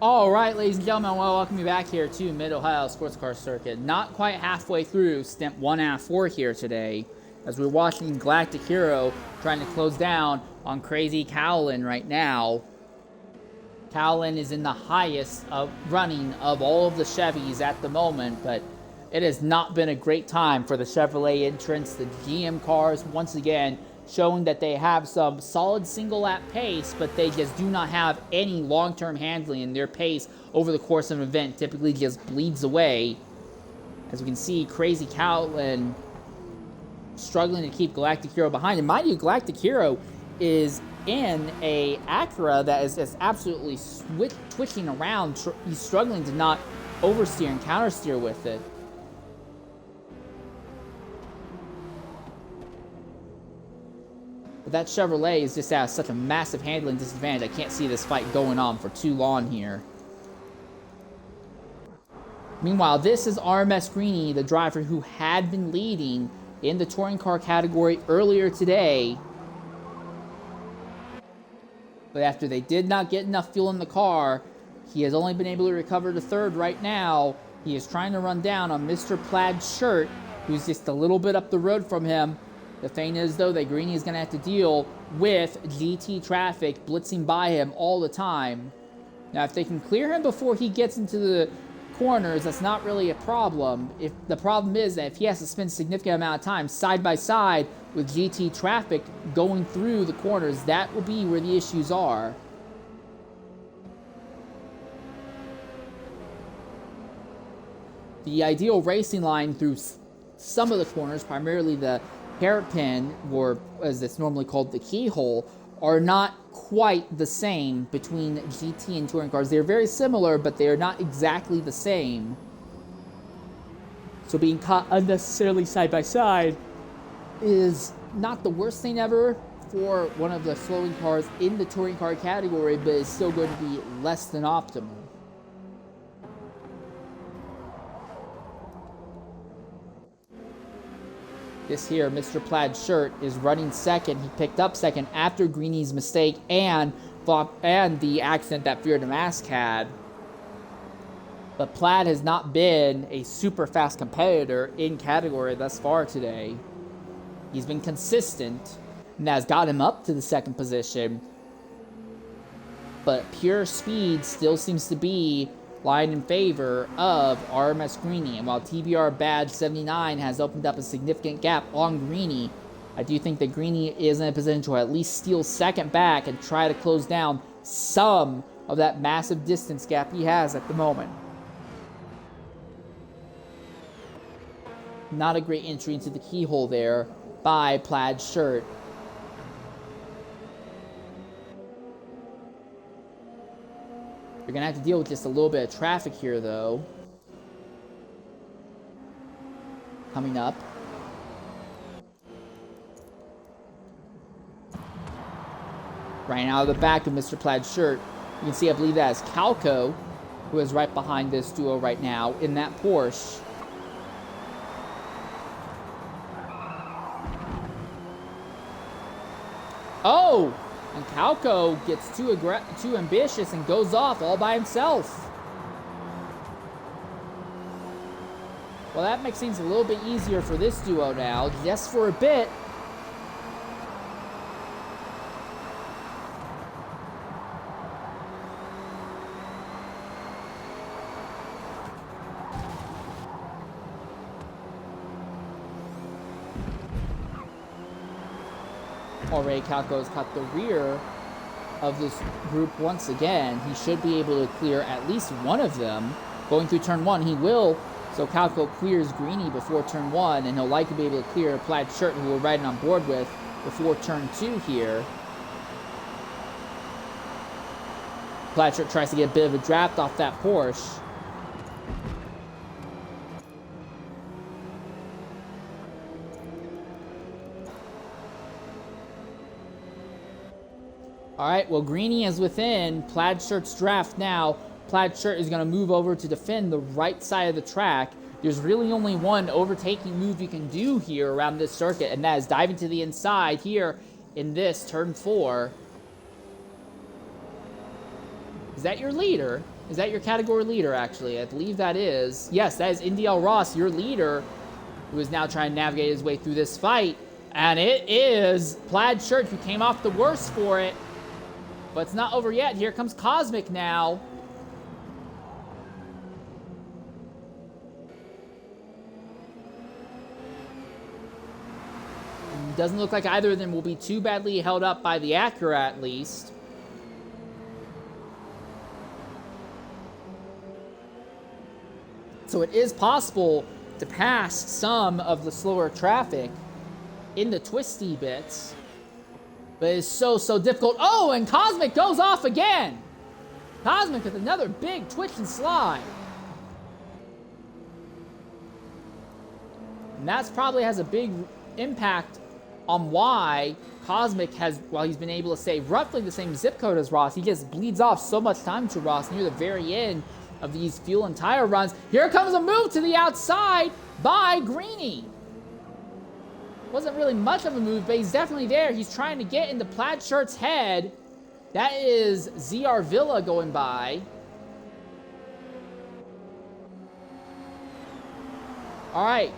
All right, ladies and gentlemen, well, welcome you back here to Mid-Ohio Sports Car Circuit. Not quite halfway through Stint 1/4 here today, as we're watching Galactic Hero trying to close down on Crazy Cowlin right now. Cowlin is in the highest running of all of the Chevys at the moment, but it has not been a great time for the Chevrolet entrants. The GM cars, once again, showing that they have some solid single lap pace, but they just do not have any long-term handling, and their pace over the course of an event typically just bleeds away. As we can see, Crazy Cowlin struggling to keep Galactic Hero behind. And mind you, Galactic Hero is in a Acura that is absolutely twitching around. He's struggling to not oversteer and countersteer with it. But that Chevrolet is just at such a massive handling disadvantage. I can't see this fight going on for too long here. Meanwhile, this is RMS Greeny, the driver who had been leading in the touring car category earlier today. But after they did not get enough fuel in the car, he has only been able to recover to third right now. He is trying to run down on Mr. Plaid Shirt, who's just a little bit up the road from him. The thing is, though, that Greeny is going to have to deal with GT traffic blitzing by him all the time. Now, if they can clear him before he gets into the corners, that's not really a problem. If the problem is that if he has to spend a significant amount of time side by side with GT traffic going through the corners, that will be where the issues are. The ideal racing line through some of the corners, primarily the hairpin, or as it's normally called, the keyhole, are not quite the same between GT and touring cars. They're very similar, but they are not exactly the same. So being caught unnecessarily side by side is not the worst thing ever for one of the slowing cars in the touring car category, but it's still going to be less than optimal. This here, Mr. Plaid Shirt, is running second. He picked up second after Greenie's mistake and the accident that Fear the Mask had. But Plaid has not been a super fast competitor in category thus far today. He's been consistent, and has got him up to the second position. But pure speed still seems to be lying in favor of RMS Greenie. And while TBR Badge 79 has opened up a significant gap on Greenie, I do think that Greenie is in a position to at least steal second back and try to close down some of that massive distance gap he has at the moment. Not a great entry into the keyhole there by Plaid Shirt. You're going to have to deal with just a little bit of traffic here, though. Coming up. Right out of the back of Mr. Plaid Shirt. You can see, I believe that is Calco, who is right behind this duo right now in that Porsche. Oh! And Calco gets too ambitious and goes off all by himself. Well, that makes things a little bit easier for this duo now, just for a bit. Already Calco has cut the rear of this group once again. He should be able to clear at least one of them. Going through turn one, he will. So Calco clears Greenie before turn one, and he'll likely be able to clear Plaid Shirt, who we're riding on board with, before turn two here. Plaid Shirt tries to get a bit of a draft off that Porsche. All right, well, Greenie is within Plaid Shirt's draft now. Plaid Shirt is going to move over to defend the right side of the track. There's really only one overtaking move you can do here around this circuit, and that is diving to the inside here in this turn four. Is that your leader? Is that your category leader, actually? I believe that is. Yes, that is Indy L. Ross, your leader, who is now trying to navigate his way through this fight. And it is Plaid Shirt who came off the worst for it. But it's not over yet. Here comes Cosmic now. Doesn't look like either of them will be too badly held up by the IARA, at least. So it is possible to pass some of the slower traffic in the twisty bits. But it's so difficult. Oh, and Cosmic goes off again. Cosmic with another big twitch and slide. And that's probably has a big impact on why Cosmic has, while he's been able to stay roughly the same zip code as Ross, he just bleeds off so much time to Ross near the very end of these fuel and tire runs. Here comes a move to the outside by Greenie. Wasn't really much of a move, but he's definitely there. He's trying to get into Plaid Shirt's head. That is ZR Villa going by. All right.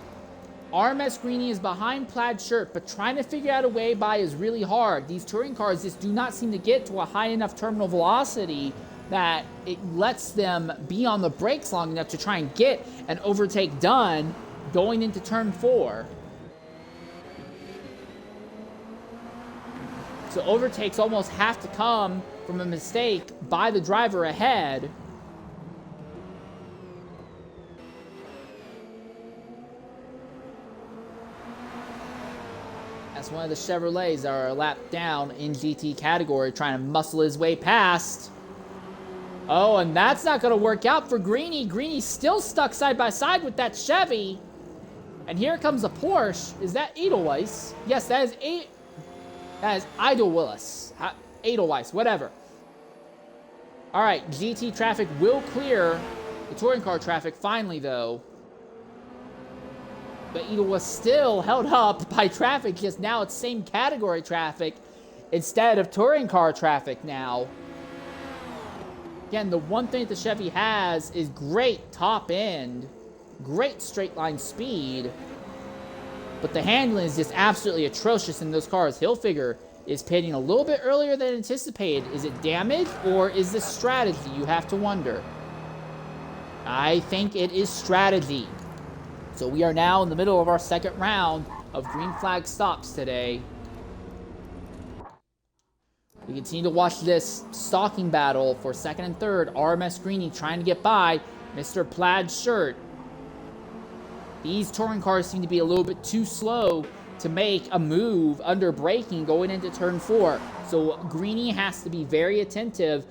RMS Greenie is behind Plaid Shirt, but trying to figure out a way by is really hard. These touring cars just do not seem to get to a high enough terminal velocity that it lets them be on the brakes long enough to try and get an overtake done going into turn four. So overtakes almost have to come from a mistake by the driver ahead. That's one of the Chevrolets that are a lap down in GT category, trying to muscle his way past. Oh, and that's not going to work out for Greenie. Greenie's still stuck side by side with that Chevy. And here comes a Porsche. Is that Edelweiss? Yes, that is Edelweiss. Edelweiss, whatever. All right, GT traffic will clear the touring car traffic finally, though. But it was still held up by traffic, just now it's same category traffic instead of touring car traffic now. Again, the one thing that the Chevy has is great top end, great straight line speed, but the handling is just absolutely atrocious in those cars. Hilfiger is pitting a little bit earlier than anticipated. Is it damage or is this strategy? You have to wonder. I think it is strategy. So we are now in the middle of our second round of green flag stops today. We continue to watch this stalking battle for second and third. RMS Greeny trying to get by Mr. Plaid Shirt. These touring cars seem to be a little bit too slow to make a move under braking going into turn 4. So Greeny has to be very attentive,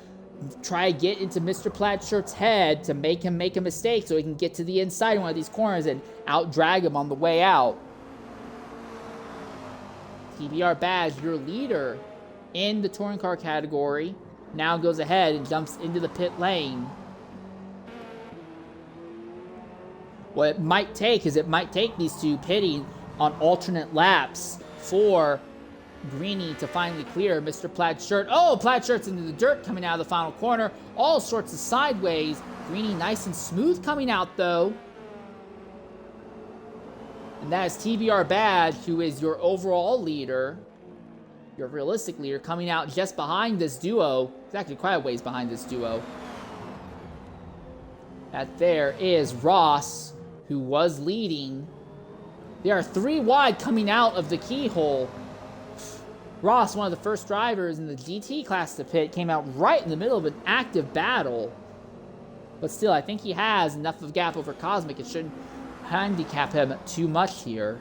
try to get into Mr. Plaid Shirt's head to make him make a mistake so he can get to the inside of one of these corners and out-drag him on the way out. TBR Badge, your leader in the touring car category, now goes ahead and jumps into the pit lane. What it might take is these two pitting on alternate laps for Greeny to finally clear Mr. Plaid Shirt. Oh, Plaid Shirt's into the dirt coming out of the final corner. All sorts of sideways. Greeny nice and smooth coming out though. And that is TBR Badge, who is your overall leader. Your realistic leader coming out just behind this duo. It's actually quite a ways behind this duo. That there is Ross, who was leading. There are 3 wide coming out of the keyhole. Ross, one of the first drivers in the GT class to pit, came out right in the middle of an active battle. But still, I think he has enough of a gap over Cosmic. It shouldn't handicap him too much here.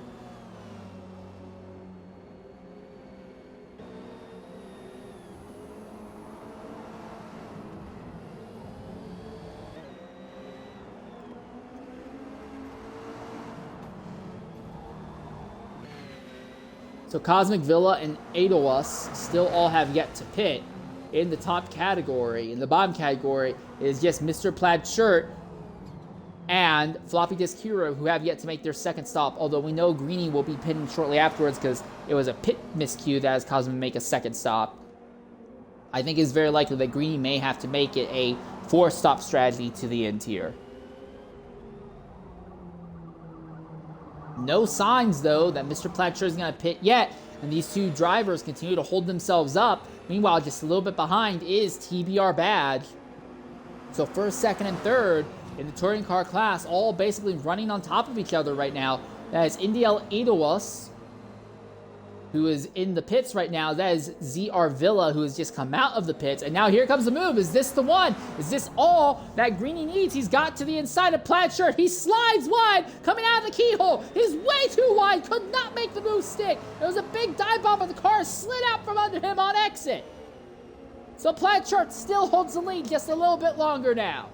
So Cosmic Villa and Adowas still all have yet to pit in the top category. In the bottom category is just Mr. Plaid Shirt and Floppy Disk Hero, who have yet to make their second stop, although we know Greeny will be pitting shortly afterwards because it was a pit miscue that has caused him to make a second stop. I think it's very likely that Greeny may have to make it a 4-stop strategy to the end here. No signs, though, that Mr. Plaid Shirt is going to pit yet, and these two drivers continue to hold themselves up. Meanwhile, just a little bit behind is TBR Badge. So first, second, and third in the touring car class, all basically running on top of each other right now. That is Indiel Edowas, who is in the pits right now. That is ZR Villa, who has just come out of the pits. And now here comes the move. Is this the one? Is this all that Greeny needs? He's got to the inside of Plaid Shirt. He slides wide, coming out of the keyhole. He's way too wide, could not make the move stick. There was a big dive bomb, but the car slid out from under him on exit. So Plaid Shirt still holds the lead just a little bit longer now.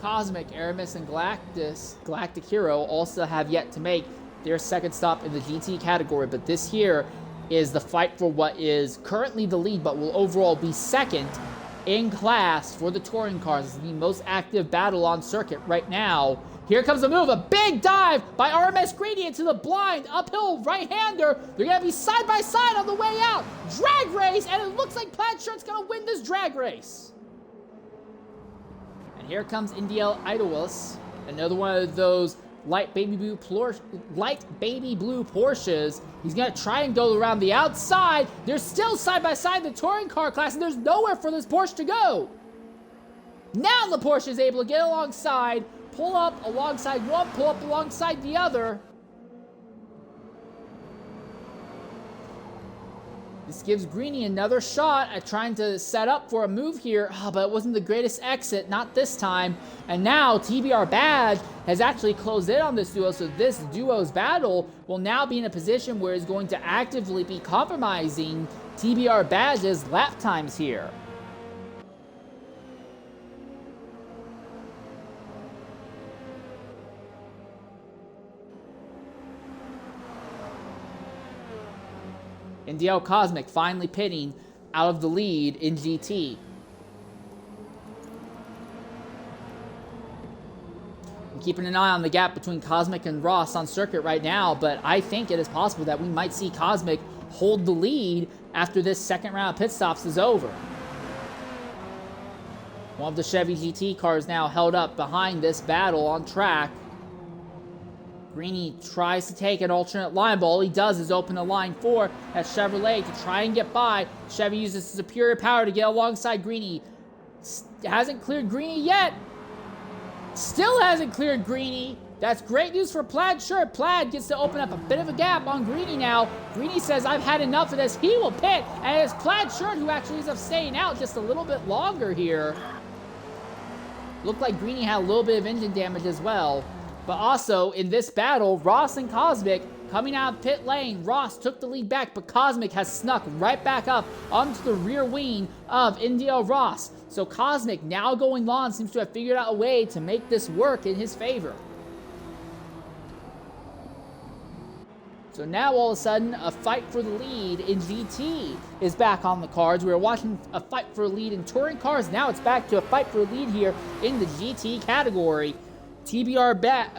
Cosmic, Aramis, and Galactic Hero also have yet to make their second stop in the GT category, but this here is the fight for what is currently the lead, but will overall be second in class for the touring cars. It's the most active battle on circuit right now. Here comes the move, a big dive by RMS Greeny into the blind, uphill right-hander. They're gonna be side by side on the way out. Drag race, and it looks like Plaid Shirt's gonna win this drag race. And here comes Indiel Idowas, another one of those light baby blue Porsches. He's gonna try and go around the outside. They're still side by side in the touring car class, and there's nowhere for this Porsche to go. Now the Porsche is able to get alongside, pull up alongside one, pull up alongside the other. This gives Greeny another shot at trying to set up for a move here, but it wasn't the greatest exit, not this time. And now TBR Badge has actually closed in on this duo, so this duo's battle will now be in a position where it's going to actively be compromising TBR Badge's lap times here. And DL Cosmic finally pitting out of the lead in GT. I'm keeping an eye on the gap between Cosmic and Ross on circuit right now, but I think it is possible that we might see Cosmic hold the lead after this second round of pit stops is over. One of the Chevy GT cars now held up behind this battle on track. Greeny tries to take an alternate line, but all he does is open the line 4 at Chevrolet to try and get by. Chevy uses superior power to get alongside Greeny. Hasn't cleared Greeny yet. Still hasn't cleared Greeny. That's great news for Plaid Shirt. Plaid gets to open up a bit of a gap on Greeny now. Greeny says, I've had enough of this. He will pit. And it's Plaid Shirt who actually ends up staying out just a little bit longer here. Looked like Greeny had a little bit of engine damage as well. But also, in this battle, Ross and Cosmic coming out of pit lane. Ross took the lead back, but Cosmic has snuck right back up onto the rear wing of NDL Ross. So Cosmic, now going long, seems to have figured out a way to make this work in his favor. So now, all of a sudden, a fight for the lead in GT is back on the cards. We were watching a fight for a lead in Touring Cars. Now it's back to a fight for a lead here in the GT category. TBR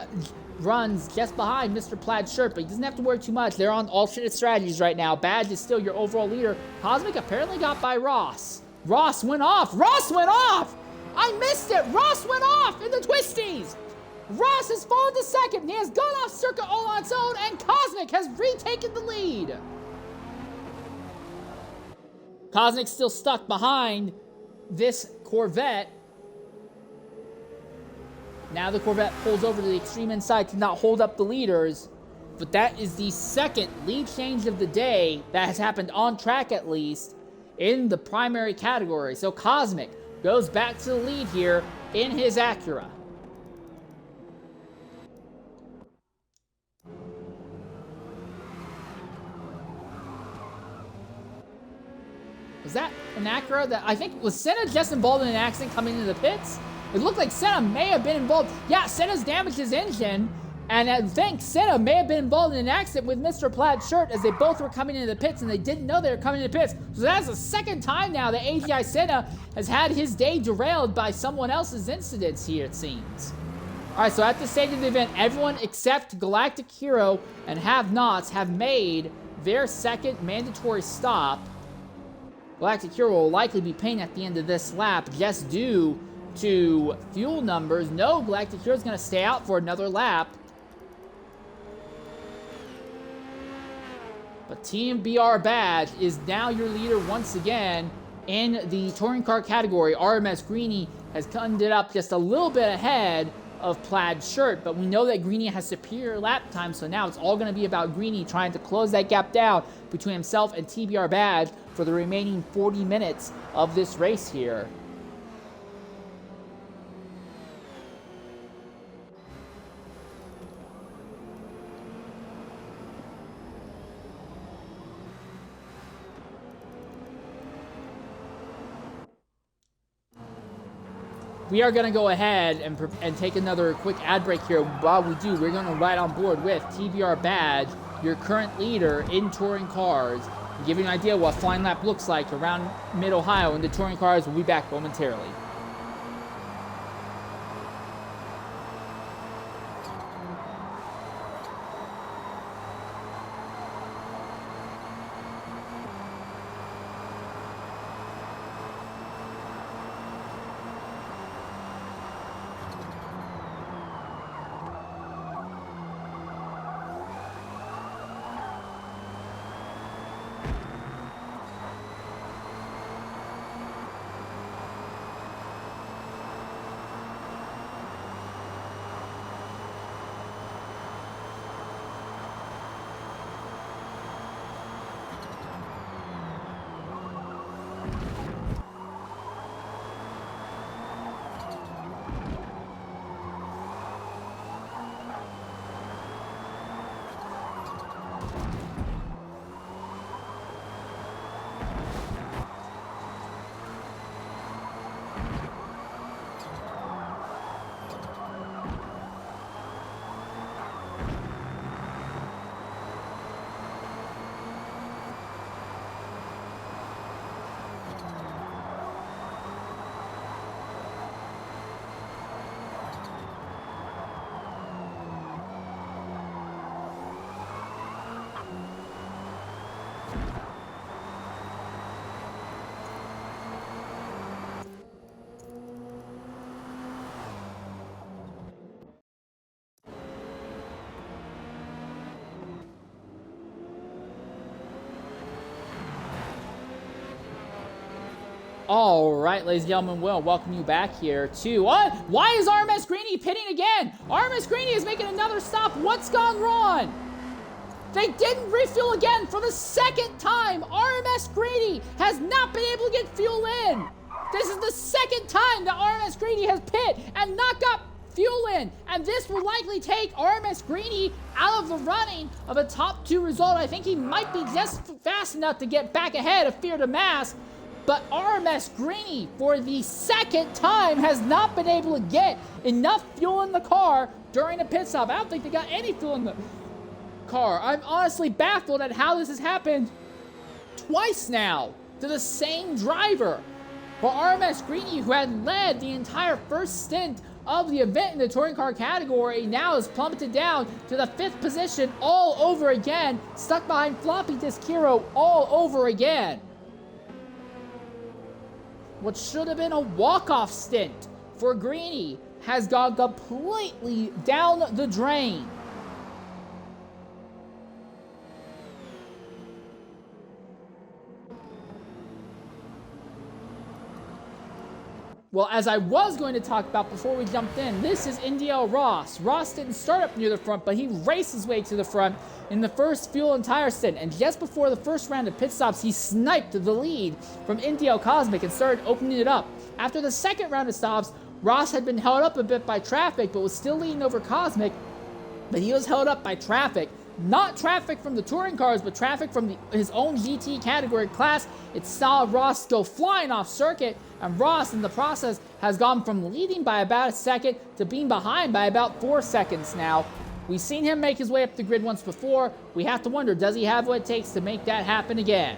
runs just behind Mr. Plaid Shirt, but he doesn't have to worry too much. They're on alternate strategies right now. Badge is still your overall leader. Cosmic apparently got by Ross. Ross went off. Ross went off! I missed it! Ross went off in the twisties! Ross has fallen to second. He has gone off circuit all on its own, and Cosmic has retaken the lead. Cosmic's still stuck behind this Corvette. Now the Corvette pulls over to the extreme inside to not hold up the leaders. But that is the second lead change of the day that has happened on track, at least, in the primary category. So Cosmic goes back to the lead here in his Acura. Was that an Acura that I think was Senna just involved in an accident coming into the pits? It looked like Senna may have been involved. Yeah, Senna's damaged his engine, and I think Senna may have been involved in an accident with Mr. Plaid Shirt as they both were coming into the pits, and they didn't know they were coming into the pits. So that's the second time now that AGI Senna has had his day derailed by someone else's incidents here, it seems. All right, so at this stage of the event, everyone except Galactic Hero and Have-Nots have made their second mandatory stop. Galactic Hero will likely be paying at the end of this lap just due to fuel numbers. No, Galactic Hero is going to stay out for another lap. But Team BR Badge is now your leader once again in the touring car category. RMS Greeny has ended up just a little bit ahead of Plaid Shirt, but we know that Greeny has superior lap time, so now it's all going to be about Greeny trying to close that gap down between himself and TBR Badge for the remaining 40 minutes of this race here. We are going to go ahead and take another quick ad break here. While we do, we're going to ride on board with TBR Badge, your current leader in touring cars, and give you an idea what flying lap looks like around Mid-Ohio in the touring cars. We'll be back momentarily. All right, ladies and gentlemen, we'll welcome you back here to what? Why is RMS Greeny pitting again? RMS Greeny is making another stop. What's gone wrong? They didn't refuel again for the second time. RMS Greeny has not been able to get fuel in. This is the second time that RMS Greeny has pit and not got fuel in. And this will likely take RMS Greeny out of the running of a top 2 result. I think he might be just fast enough to get back ahead of Fear to Mass. But RMS Greeny, for the second time, has not been able to get enough fuel in the car during a pit stop. I don't think they got any fuel in the car. I'm honestly baffled at how this has happened twice now to the same driver. For RMS Greeny, who had led the entire first stint of the event in the touring car category, now is plummeted down to the 5th position all over again, stuck behind Floppy Disk Hero all over again. What should have been a walk-off stint for Greeny has gone completely down the drain. Well, as I was going to talk about before we jumped in, this is NDL Ross. Ross didn't start up near the front, but he raced his way to the front in the first fuel and tire stint. And just before the first round of pit stops, he sniped the lead from NDL Cosmic and started opening it up. After the second round of stops, Ross had been held up a bit by traffic, but was still leading over Cosmic. But he was held up by traffic. Not traffic from the touring cars, but traffic from his own GT category class. It saw Ross go flying off circuit, and Ross, in the process, has gone from leading by about a second to being behind by about 4 seconds now. We've seen him make his way up the grid once before. We have to wonder, does he have what it takes to make that happen again?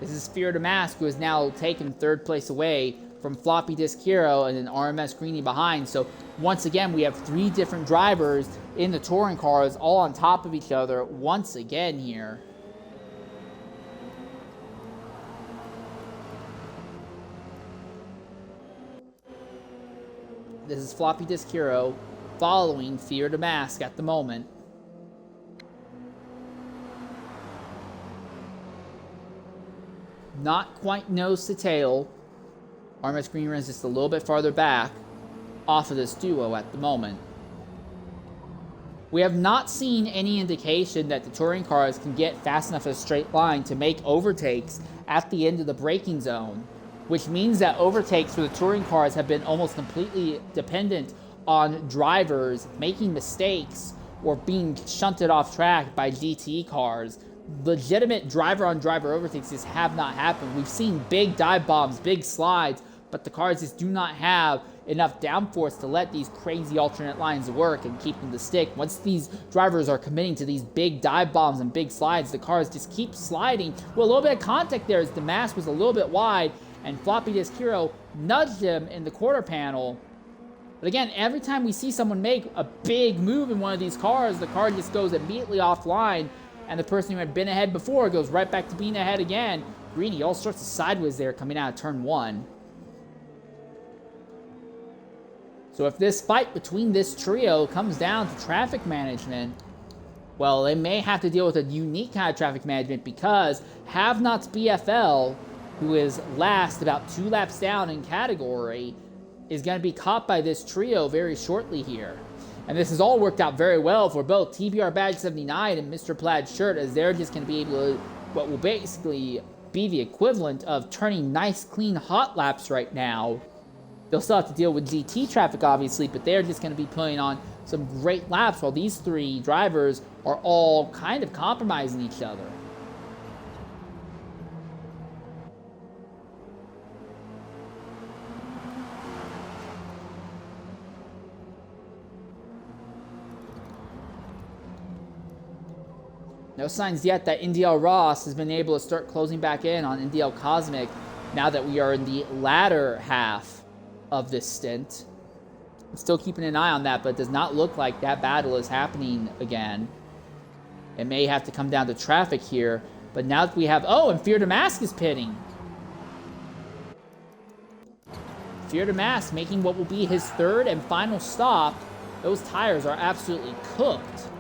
This is Fear to Mask, who has now taken 3rd place away from Floppy Disk Hero and then RMS Greeny behind. So once again, we have 3 different drivers in the touring cars all on top of each other once again here. This is Floppy Disk Hero following Fear to Mask at the moment. Not quite nose to tail. RMS Greeny runs just a little bit farther back off of this duo at the moment. We have not seen any indication that the touring cars can get fast enough in a straight line to make overtakes at the end of the braking zone, which means that overtakes for the touring cars have been almost completely dependent on drivers making mistakes or being shunted off track by GT cars. Legitimate driver-on-driver overtakes just have not happened. We've seen big dive bombs, big slides, but the cars just do not have enough downforce to let these crazy alternate lines work and keep them to stick. Once these drivers are committing to these big dive bombs and big slides, the cars just keep sliding. Well, a little bit of contact there as the mask was a little bit wide, and Floppy Disk Hero nudged him in the quarter panel. But again, every time we see someone make a big move in one of these cars, the car just goes immediately offline, and the person who had been ahead before goes right back to being ahead again. Greeny all sorts of sideways there coming out of turn 1. So if this fight between this trio comes down to traffic management, well, they may have to deal with a unique kind of traffic management, because Have-Nots BFL, who is last about 2 laps down in category, is going to be caught by this trio very shortly here. And this has all worked out very well for both TBR Badge 79 and Mr. Plaid Shirt, as they're just going to be able to, what will basically be the equivalent of turning nice, clean hot laps right now. They'll still have to deal with GT traffic, obviously, but they're just going to be putting on some great laps while these 3 drivers are all kind of compromising each other. No signs yet that NDL Ross has been able to start closing back in on NDL Cosmic now that we are in the latter half of this stint. I'm still keeping an eye on that, but it does not look like that battle is happening again. It may have to come down to traffic here, but now that we have... Oh, and Fear to Mask is pitting. Fear to Mask making what will be his third and final stop. Those tires are absolutely cooked.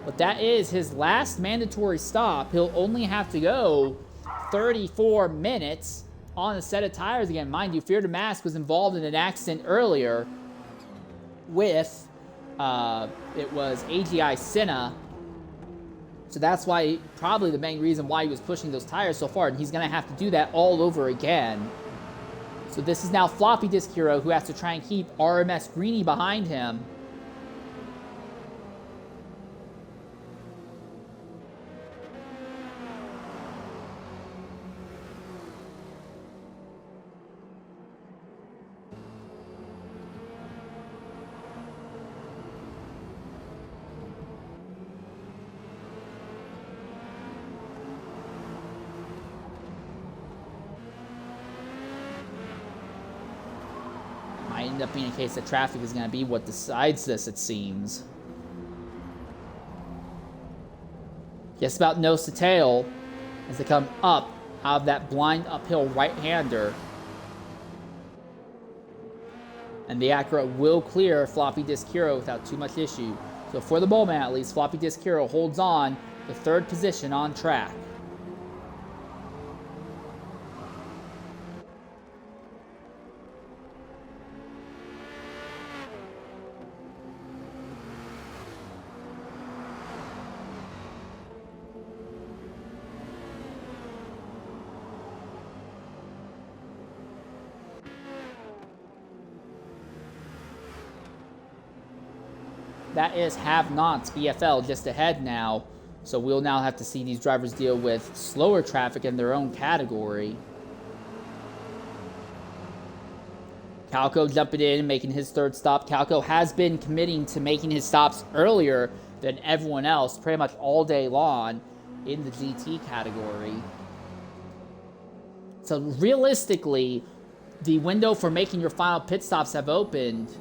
But that is his last mandatory stop. He'll only have to go 34 minutes on a set of tires again. Mind you, Fear to Mask was involved in an accident earlier with, it was AGI Senna. So that's why, probably the main reason why he was pushing those tires so far. And he's going to have to do that all over again. So this is now Floppy Disk Hero who has to try and keep RMS Greeny behind him. Might end up being a case that traffic is going to be what decides this, it seems. Just about nose to tail as they come up out of that blind uphill right-hander. And the Acura will clear Floppy Disk Hero without too much issue. So for the moment, at least, Floppy Disk Hero holds on to third position on track. That is Have Nots BFL just ahead now. So we'll now have to see these drivers deal with slower traffic in their own category. Calco jumping in and making his third stop. Calco has been committing to making his stops earlier than everyone else pretty much all day long in the GT category. So realistically, the window for making your final pit stops have opened.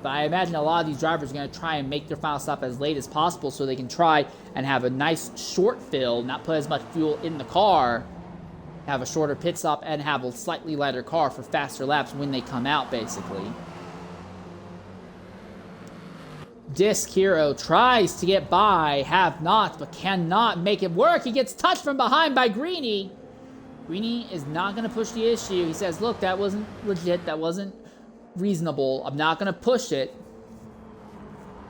But I imagine a lot of these drivers are going to try and make their final stop as late as possible so they can try and have a nice short fill, not put as much fuel in the car, have a shorter pit stop, and have a slightly lighter car for faster laps when they come out, basically. Disk Hero tries to get by Have Not, but cannot make it work. He gets touched from behind by Greeny. Greeny is not going to push the issue. He says, look, that wasn't legit. That wasn't reasonable. I'm not going to push it.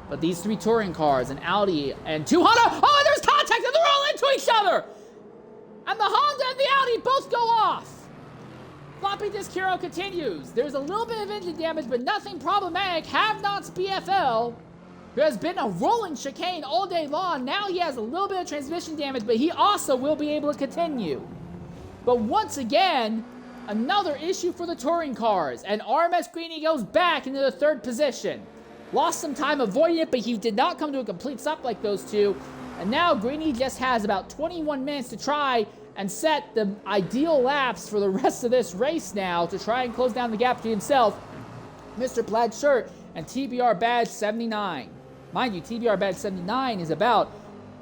But these three touring cars, an Audi and two Honda, oh, there's contact and they're all into each other. And the Honda and the Audi both go off. Floppy Disk Hero continues. There's a little bit of engine damage, but nothing problematic. Have Nots BFL, who has been a rolling chicane all day long. Now he has a little bit of transmission damage, but he also will be able to continue. But once again, another issue for the touring cars, and RMS Greeny goes back into the third position. Lost some time avoiding it, but he did not come to a complete stop like those two. And now Greeny just has about 21 minutes to try and set the ideal laps for the rest of this race now to try and close down the gap to himself, Mr. Plaid Shirt, and TBR Badge 79. Mind you, TBR Badge 79 is about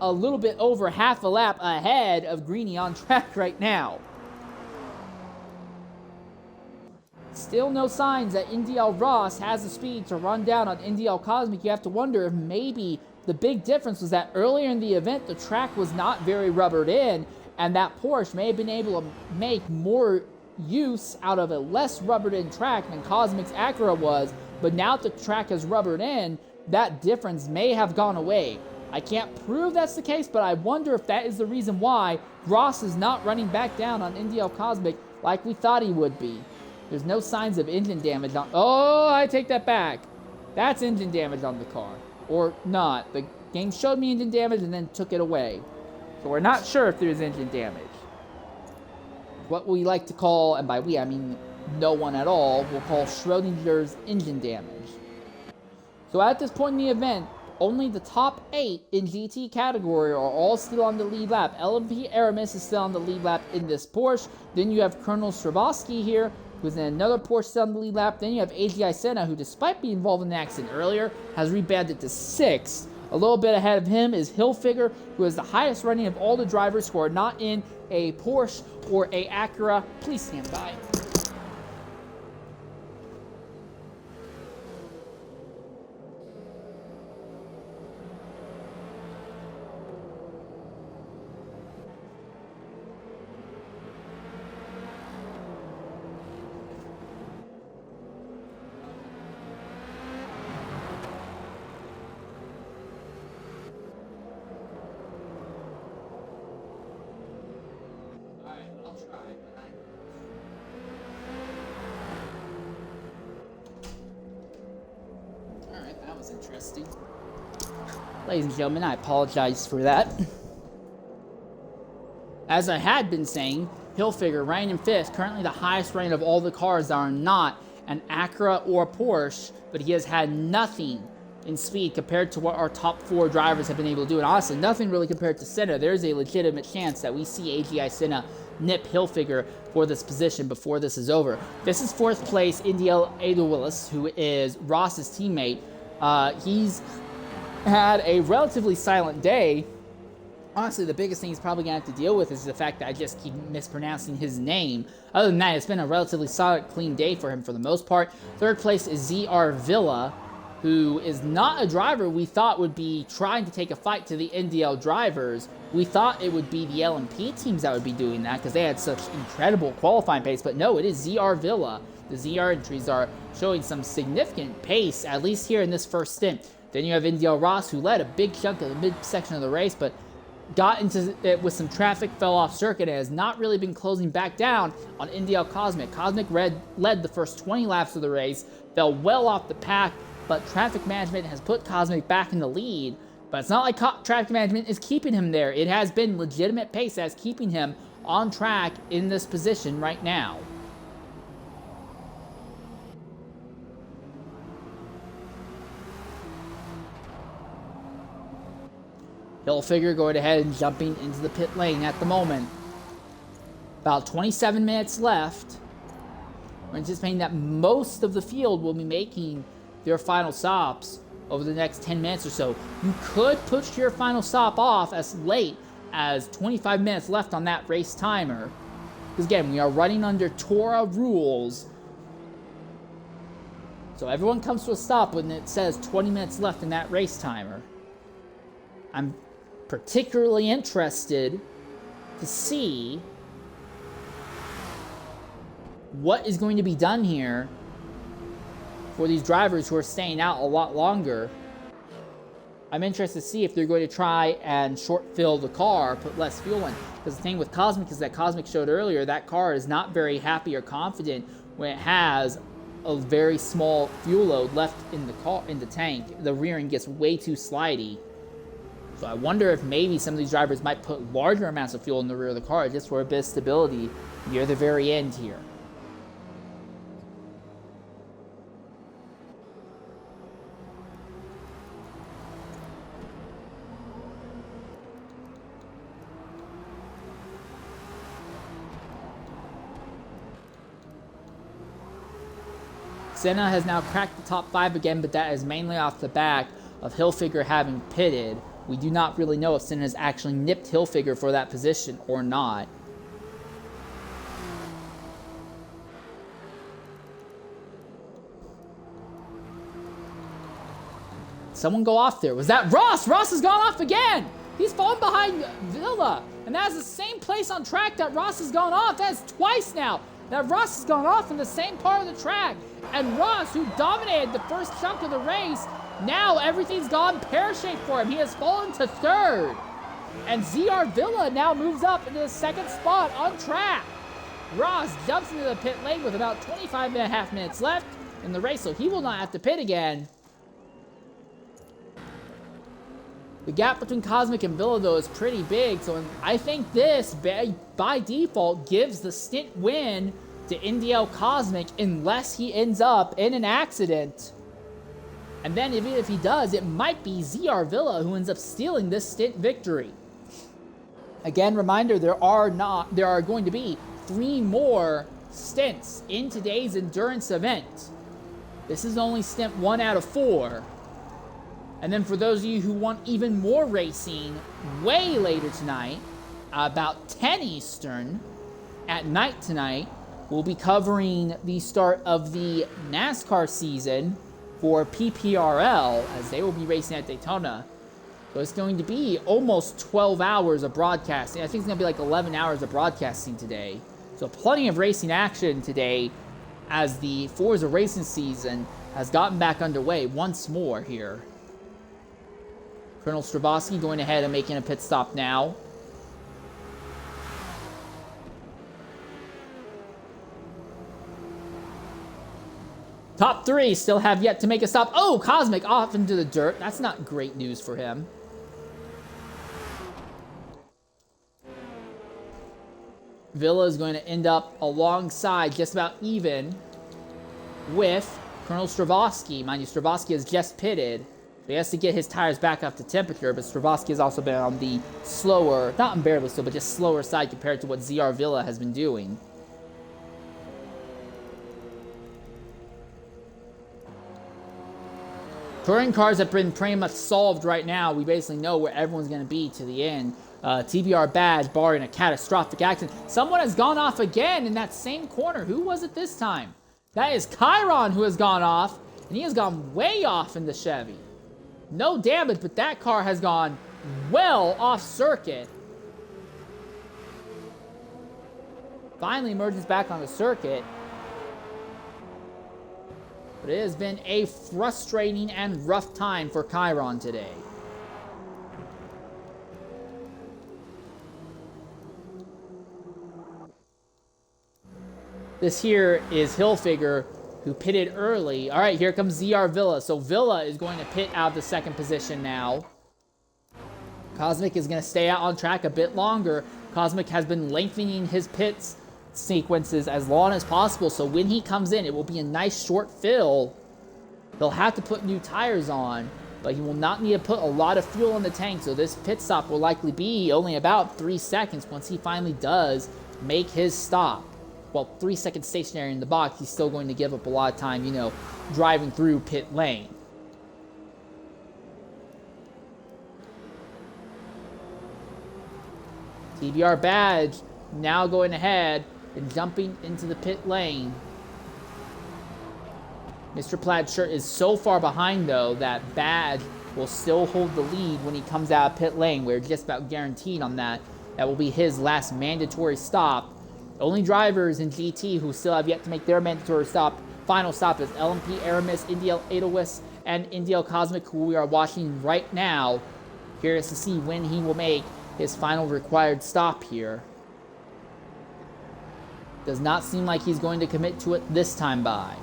a little bit over half a lap ahead of Greeny on track right now. Still no signs that NDL Ross has the speed to run down on NDL Cosmic. You have to wonder if maybe the big difference was that earlier in the event, the track was not very rubbered in, and that Porsche may have been able to make more use out of a less rubbered in track than Cosmic's Acura was. But now that the track is rubbered in, that difference may have gone away. I can't prove that's the case, but I wonder if that is the reason why Ross is not running back down on NDL Cosmic like we thought he would be. There's no signs of engine damage on... Oh, I take that back. That's engine damage on the car. Or not. The game showed me engine damage and then took it away. So we're not sure if there's engine damage. What we like to call, and by we I mean no one at all, will call Schrodinger's engine damage. So at this point in the event, only the top 8 in GT category are all still on the lead lap. LMP Aramis is still on the lead lap in this Porsche. Then you have Colonel Strabowski here, who's in another Porsche still on the lead lap. Then you have AGI Senna, who despite being involved in an accident earlier, has rebanded to 6th. A little bit ahead of him is Hilfiger, who has the highest running of all the drivers who are not in a Porsche or a Acura. Please stand by. was interesting. Ladies and gentlemen, I apologize for that. As I had been saying, Hilfiger running in 5th, currently the highest ranked of all the cars that are not an Acura or Porsche, but he has had nothing in speed compared to what our top 4 drivers have been able to do. And honestly, nothing really compared to Senna. There's a legitimate chance that we see AGI Senna nip Hilfiger for this position before this is over. This is 4th place, Indiel Edelwillis, who is Ross's teammate. He's had a relatively silent day. Honestly, the biggest thing he's probably going to have to deal with is the fact that I just keep mispronouncing his name. Other than that, it's been a relatively solid, clean day for him for the most part. 3rd place is ZR Villa, who is not a driver we thought would be trying to take a fight to the NDL drivers. We thought it would be the LMP teams that would be doing that because they had such incredible qualifying pace, but no, it is ZR Villa. The ZR entries are showing some significant pace, at least here in this first stint. Then you have NDL Ross, who led a big chunk of the midsection of the race, but got into it with some traffic, fell off circuit, and has not really been closing back down on NDL Cosmic. Cosmic led the first 20 laps of the race, fell well off the pack, but traffic management has put Cosmic back in the lead. But it's not like traffic management is keeping him there. It has been legitimate pace that's keeping him on track in this position right now. Hilfiger going ahead and jumping into the pit lane at the moment. About 27 minutes left. We're anticipating that most of the field will be making their final stops over the next 10 minutes or so. You could push your final stop off as late as 25 minutes left on that race timer. Because again, we are running under Torah rules. So everyone comes to a stop when it says 20 minutes left in that race timer. I'm particularly interested to see what is going to be done here for these drivers who are staying out a lot longer. I'm interested to see if they're going to try and short fill the car, put less fuel in. Because the thing with Cosmic is that Cosmic showed earlier that car is not very happy or confident when it has a very small fuel load left in the car, in the tank. The rear end gets way too slidey. So I wonder if maybe some of these drivers might put larger amounts of fuel in the rear of the car just for a bit of stability near the very end here. Senna has now cracked the top 5 again, but that is mainly off the back of Hilfiger having pitted. We do not really know if Senna has actually nipped Hilfiger for that position or not. Someone go off there. Was that Ross? Ross has gone off again. He's fallen behind Villa. And that is the same place on track that Ross has gone off. That is twice now that Ross has gone off in the same part of the track. And Ross, who dominated the first chunk of the race, now everything's gone pear-shaped for him. He has fallen to 3rd. And ZR Villa now moves up into the 2nd spot on track. Ross jumps into the pit lane with about 25.5 minutes left in the race, so he will not have to pit again. The gap between Cosmic and Villa, though, is pretty big, so I think this, by default, gives the stint win to NDL Cosmic unless he ends up in an accident. And then even if he does, it might be ZR Villa who ends up stealing this stint victory. Again, reminder, there are going to be 3 more stints in today's endurance event. This is only stint 1 out of 4. And then for those of you who want even more racing, way later tonight, about 10 Eastern, at night tonight, we'll be covering the start of the NASCAR season for PPRL, as they will be racing at Daytona. So it's going to be almost 12 hours of broadcasting. I think it's going to be like 11 hours of broadcasting today. So plenty of racing action today as the Forza racing season has gotten back underway once more here. Colonel Stravosky going ahead and making a pit stop now. Top 3 still have yet to make a stop. Oh, Cosmic off into the dirt. That's not great news for him. Villa is going to end up alongside, just about even, with Colonel Stravosky. Mind you, Stravosky has just pitted. So he has to get his tires back up to temperature, but Stravosky has also been on the slower, not unbearably slow, but just slower side compared to what ZR Villa has been doing. Touring cars have been pretty much solved right now. We basically know where everyone's going to be to the end. TBR badge, barring a catastrophic accident. Someone has gone off again in that same corner. Who was it this time? That is Chiron who has gone off, and he has gone way off in the Chevy. No damage, but that car has gone well off circuit. Finally emerges back on the circuit. But it has been a frustrating and rough time for Chiron today. This here is Hilfiger, who pitted early. All right, here comes ZR Villa. So Villa is going to pit out of the second position now. Cosmic is going to stay out on track a bit longer. Cosmic has been lengthening his pits sequences as long as possible, so when he comes in, it will be a nice short fill. He'll have to put new tires on, but he will not need to put a lot of fuel in the tank, so this pit stop will likely be only about 3 seconds once he finally does make his stop. Well, 3 seconds stationary in the box, he's still going to give up a lot of time, you know, driving through pit lane. TBR badge now going ahead and jumping into the pit lane. Mr. Plaid shirt is so far behind, though, that badge will still hold the lead when he comes out of pit lane. We're just about guaranteed on that. That will be his last mandatory stop. The only drivers in GT who still have yet to make their mandatory stop, final stop, is LMP Aramis, Indiel Edelweiss, and Indiel Cosmic, who we are watching right now. Curious to see when he will make his final required stop here. Does not seem like he's going to commit to it this time by,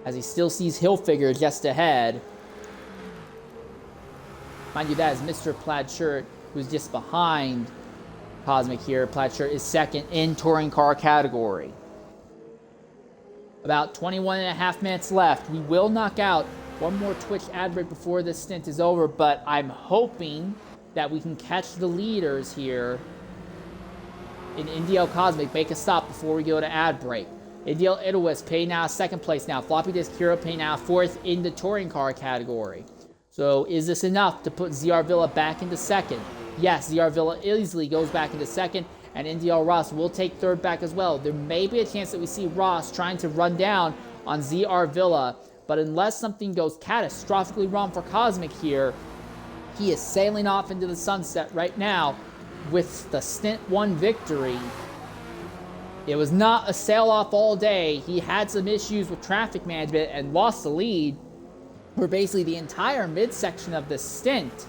as he still sees Hilfiger just ahead. Mind you, that is Mr. Plaid Shirt, who's just behind Cosmic here. Plaid Shirt is second in touring car category. About 21 and a half minutes left. We will knock out one more Twitch ad break before this stint is over, but I'm hoping that we can catch the leaders here in Indiel Cosmic, make a stop before we go to ad break. Indiel Edelweiss pay now second place now. Floppy Disk Hero pay now fourth in the touring car category. So is this enough to put ZR Villa back into second? Yes, ZR Villa easily goes back into second, and Indiel Ross will take third back as well. There may be a chance that we see Ross trying to run down on ZR Villa, but unless something goes catastrophically wrong for Cosmic here, he is sailing off into the sunset right now with the Stint 1 victory. It was not a sail-off all day. He had some issues with traffic management and lost the lead for basically the entire midsection of this stint.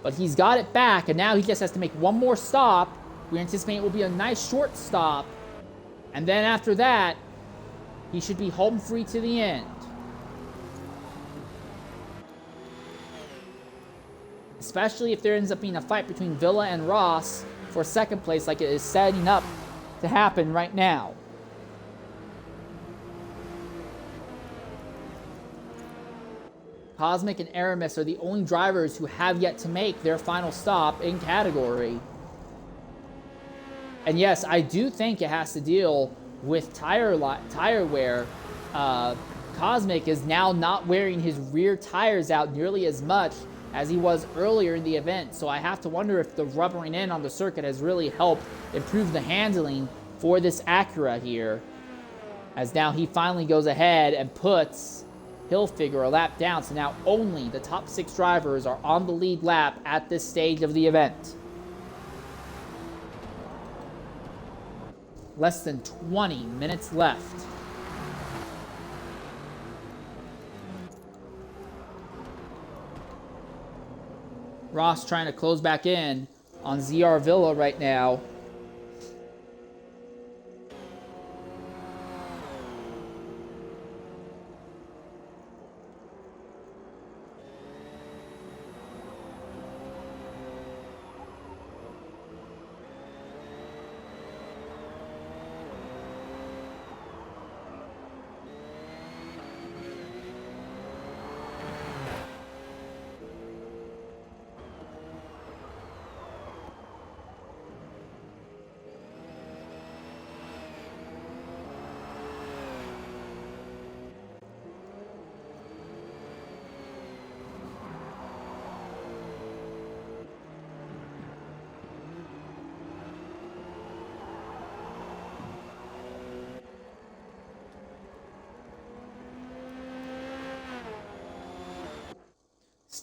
But he's got it back, and now he just has to make one more stop. We anticipate it will be a nice short stop. And then after that, he should be home free to the end. Especially if there ends up being a fight between Villa and Ross for second place, like it is setting up to happen right now. Cosmic and Aramis are the only drivers who have yet to make their final stop in category. And yes, I do think it has to deal with tire wear. Cosmic is now not wearing his rear tires out nearly as much as he was earlier in the event. So I have to wonder if the rubbering in on the circuit has really helped improve the handling for this Acura here. As now he finally goes ahead and puts Hilfiger a lap down. So now only the top 6 drivers are on the lead lap at this stage of the event. Less than 20 minutes left. Ross trying to close back in on ZR Villa right now.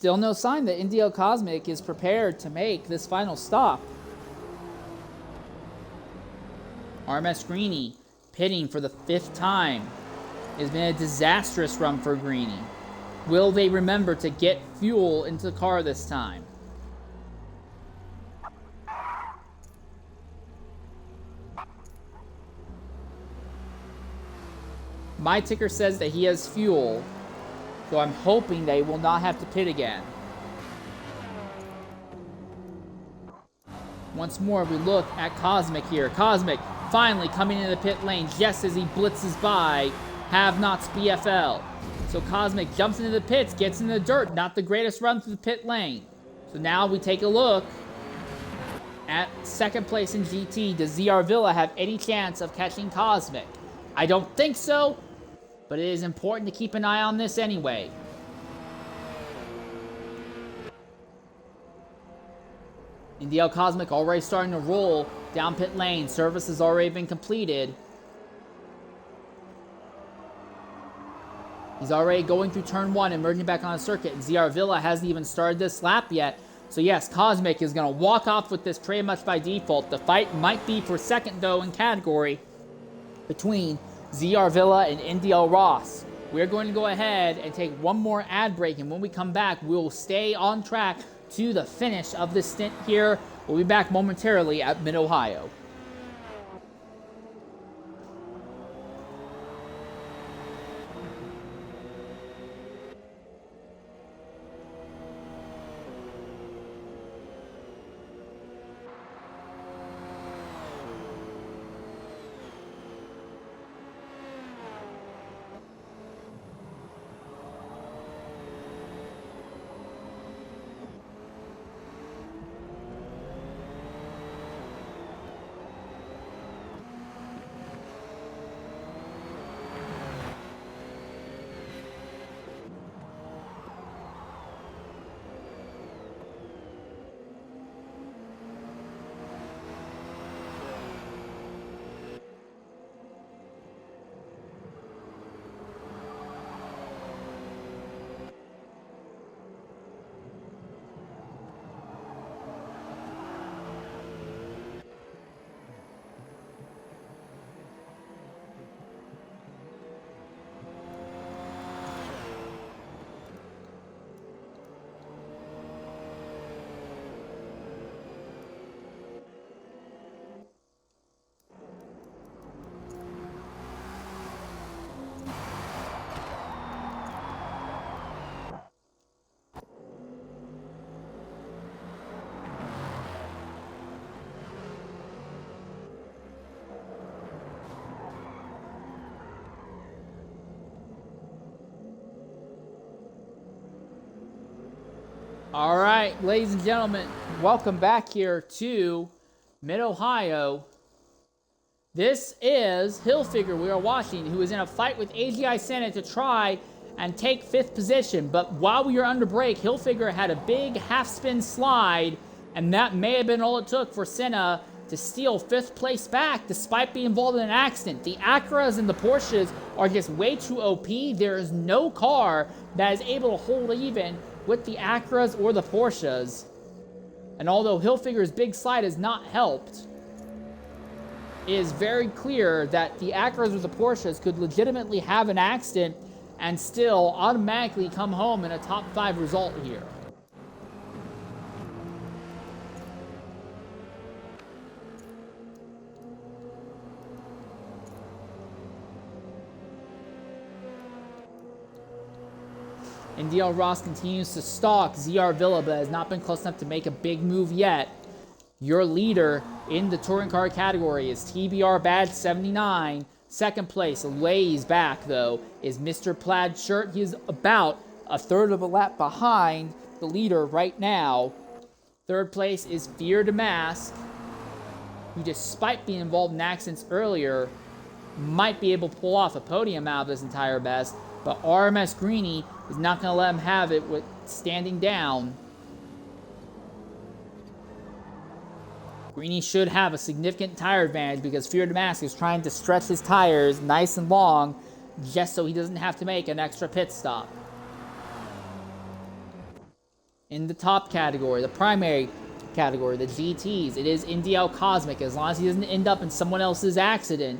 Still no sign that Indio Cosmic is prepared to make this final stop. RMS Greeny pitting for the 5th time. It's been a disastrous run for Greeny. Will they remember to get fuel into the car this time? My ticker says that he has fuel, so I'm hoping they will not have to pit again. Once more, we look at Cosmic here. Cosmic finally coming into the pit lane just as he blitzes by Have-Nots BFL. So Cosmic jumps into the pits, gets in the dirt. Not the greatest run through the pit lane. So now we take a look at 2nd place in GT. Does ZR Villa have any chance of catching Cosmic? I don't think so, but it is important to keep an eye on this anyway. Indio Cosmic already starting to roll down pit lane. Service has already been completed. He's already going through turn 1 and merging back on the circuit. And ZR Villa hasn't even started this lap yet. So yes, Cosmic is going to walk off with this pretty much by default. The fight might be for second, though, in category between ZR Villa and Indio Ross. We're going to go ahead and take one more ad break. And when we come back, we'll stay on track to the finish of this stint here. We'll be back momentarily at Mid-Ohio. All right, ladies and gentlemen, welcome back here to Mid-Ohio. This is Hilfiger we are watching, who is in a fight with AGI Senate to try and take 5th position. But while we were under break, Hilfiger had a big half-spin slide, and that may have been all it took for Senna to steal 5th place back despite being involved in an accident. The Acuras and the Porsches are just way too OP. There is no car that is able to hold even with the Acuras or the Porsches. And although Hilfiger's big slide has not helped, it is very clear that the Acuras or the Porsches could legitimately have an accident and still automatically come home in a top 5 result here. Indio Ross continues to stalk ZR Villa, but has not been close enough to make a big move yet. Your leader in the touring car category is TBR Bad 79. Second place, lays back though, is Mr. Plaid Shirt. He is about a third of a lap behind the leader right now. Third place is Fear Damask, who despite being involved in accidents earlier, might be able to pull off a podium out of his entire best. But RMS Greeny is not going to let him have it with standing down. Greeny should have a significant tire advantage because Fear Damask is trying to stretch his tires nice and long just so he doesn't have to make an extra pit stop. In the top category, the primary category, the GTs, it is Indiel Cosmic. As long as he doesn't end up in someone else's accident,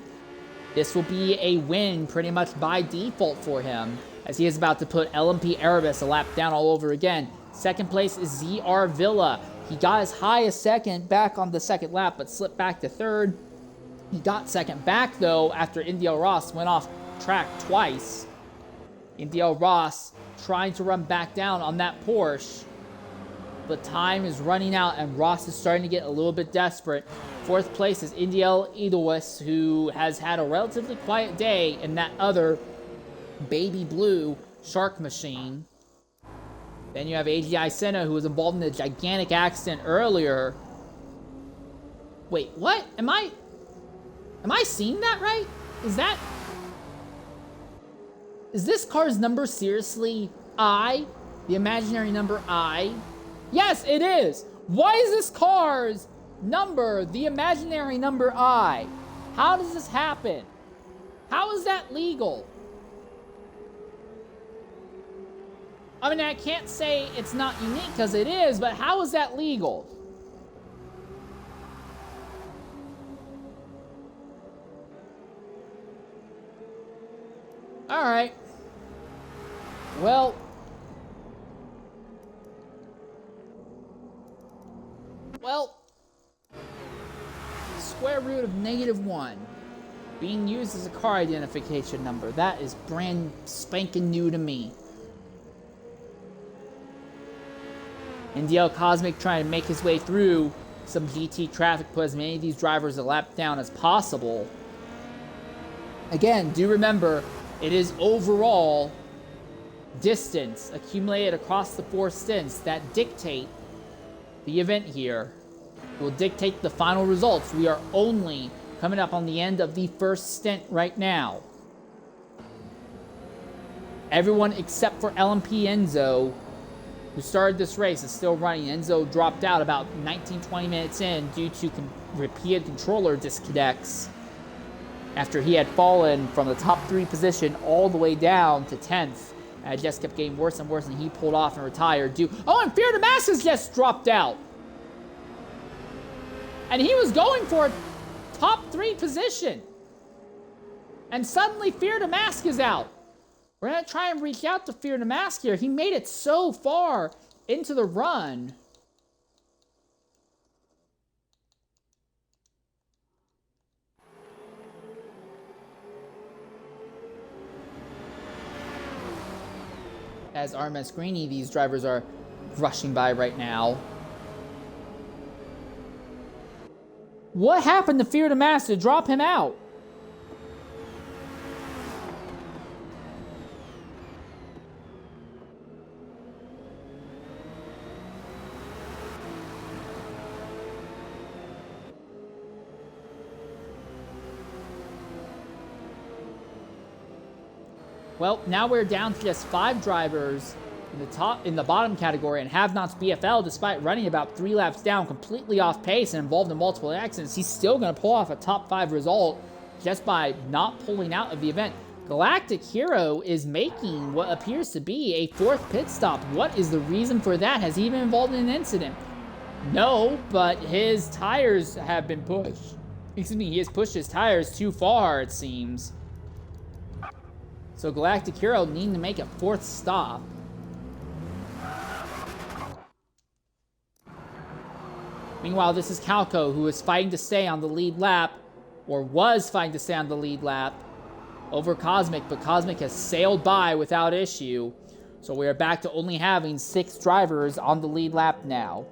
this will be a win pretty much by default for him, as he is about to put LMP Erebus a lap down all over again. Second place is ZR Villa. He got as high as second back on the second lap, but slipped back to third. He got second back, though, after Indiel Ross went off track twice. Indiel Ross trying to run back down on that Porsche. The time is running out, and Ross is starting to get a little bit desperate. Fourth place is Indiel Idowis, who has had a relatively quiet day in that other baby blue shark machine. Then you have AGI Senna, who was involved in a gigantic accident earlier. Wait, what? Am I seeing that right? Is this car's number seriously I? The imaginary number I? Yes, it is. Why is this car's number the imaginary number I? How does this happen? How is that legal? I mean, I can't say it's not unique because it is, but how is that legal? All right. Well, square root of -1 being used as a car identification number. That is brand spanking new to me. Indiel Cosmic trying to make his way through some GT traffic, put as many of these drivers a lap down as possible. Again, do remember, it is overall distance accumulated across the 4 stints that dictate the event here. It will dictate the final results. We are only coming up on the end of the first stint right now. Everyone except for LMP Enzo, who started this race, is still running. Enzo dropped out about 19-20 minutes in due to repeated controller disconnects after he had fallen from the top 3 position all the way down to 10th. And it just kept getting worse and worse, and he pulled off and retired. And Fear Damascus just dropped out. And he was going for a top 3 position. And suddenly Fear Damascus is out. We're going to try and reach out to Fear Damascus here. He made it so far into the run. As Armand Screeny, these drivers are rushing by right now. What happened to Fear Damascus to drop him out? Well, now we're down to just 5 drivers in the bottom category, and Have-Nots BFL, despite running about 3 laps down, completely off pace and involved in multiple accidents, he's still going to pull off a top 5 result just by not pulling out of the event. Galactic Hero is making what appears to be a 4th pit stop. What is the reason for that? Has he been involved in an incident? No, but his tires have been pushed. Excuse me, he has pushed his tires too far, it seems. So Galactic Hero needing to make a 4th stop. Meanwhile, this is Calco, who is fighting to stay on the lead lap, or was fighting to stay on the lead lap, over Cosmic, but Cosmic has sailed by without issue. So we are back to only having 6 drivers on the lead lap now.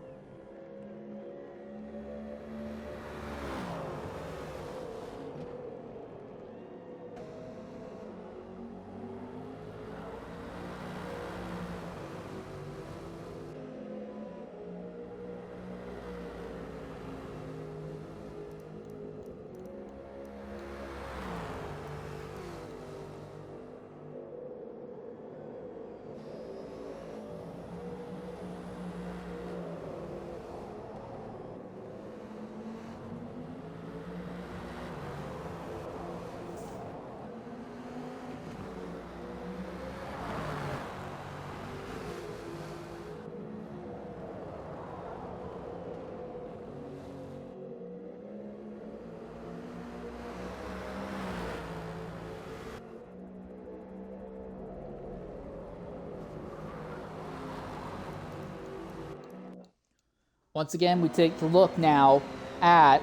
Once again, we take a look now at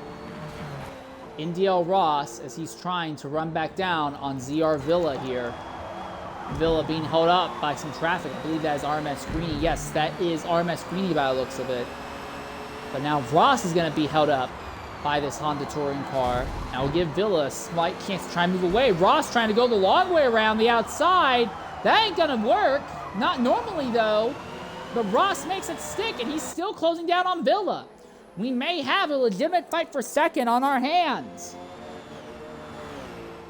Indiel Ross as he's trying to run back down on ZR Villa here. Villa being held up by some traffic. I believe that is RMS Greeny. Yes, that is RMS Greeny by the looks of it. But now Ross is going to be held up by this Honda touring car. Now we'll give Villa a slight chance to try and move away. Ross trying to go the long way around the outside. That ain't going to work. Not normally, though. But Ross makes it stick, and he's still closing down on Villa. We may have a legitimate fight for second on our hands.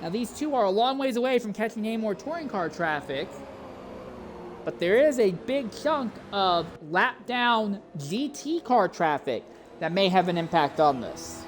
Now, these two are a long ways away from catching any more touring car traffic. But there is a big chunk of lap-down GT car traffic that may have an impact on this.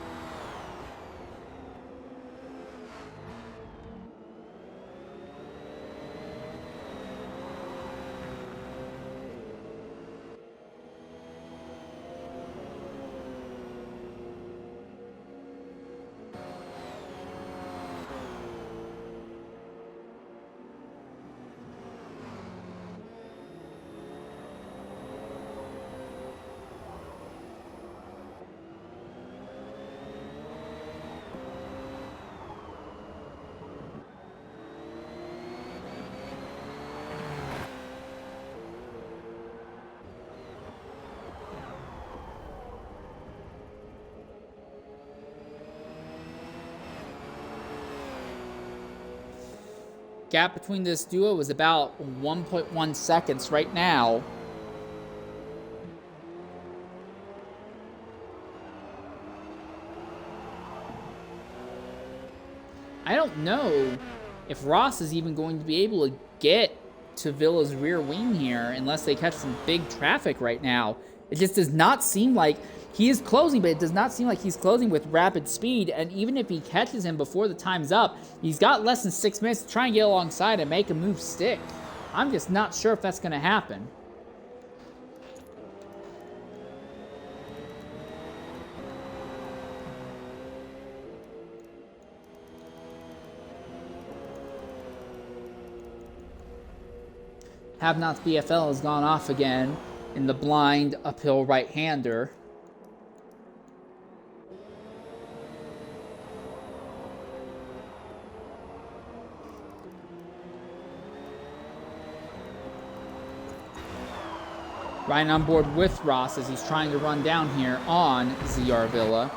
Gap between this duo is about 1.1 seconds right now. I don't know if Ross is even going to be able to get to Villa's rear wing here unless they catch some big traffic right now. It just does not seem like he is closing, but it does not seem like he's closing with rapid speed. And even if he catches him before the time's up, he's got less than 6 minutes to try and get alongside and make a move stick. I'm just not sure if that's going to happen. Have Not's BFL has gone off again in the blind uphill right-hander. Riding on board with Ross as he's trying to run down here on ZR Villa.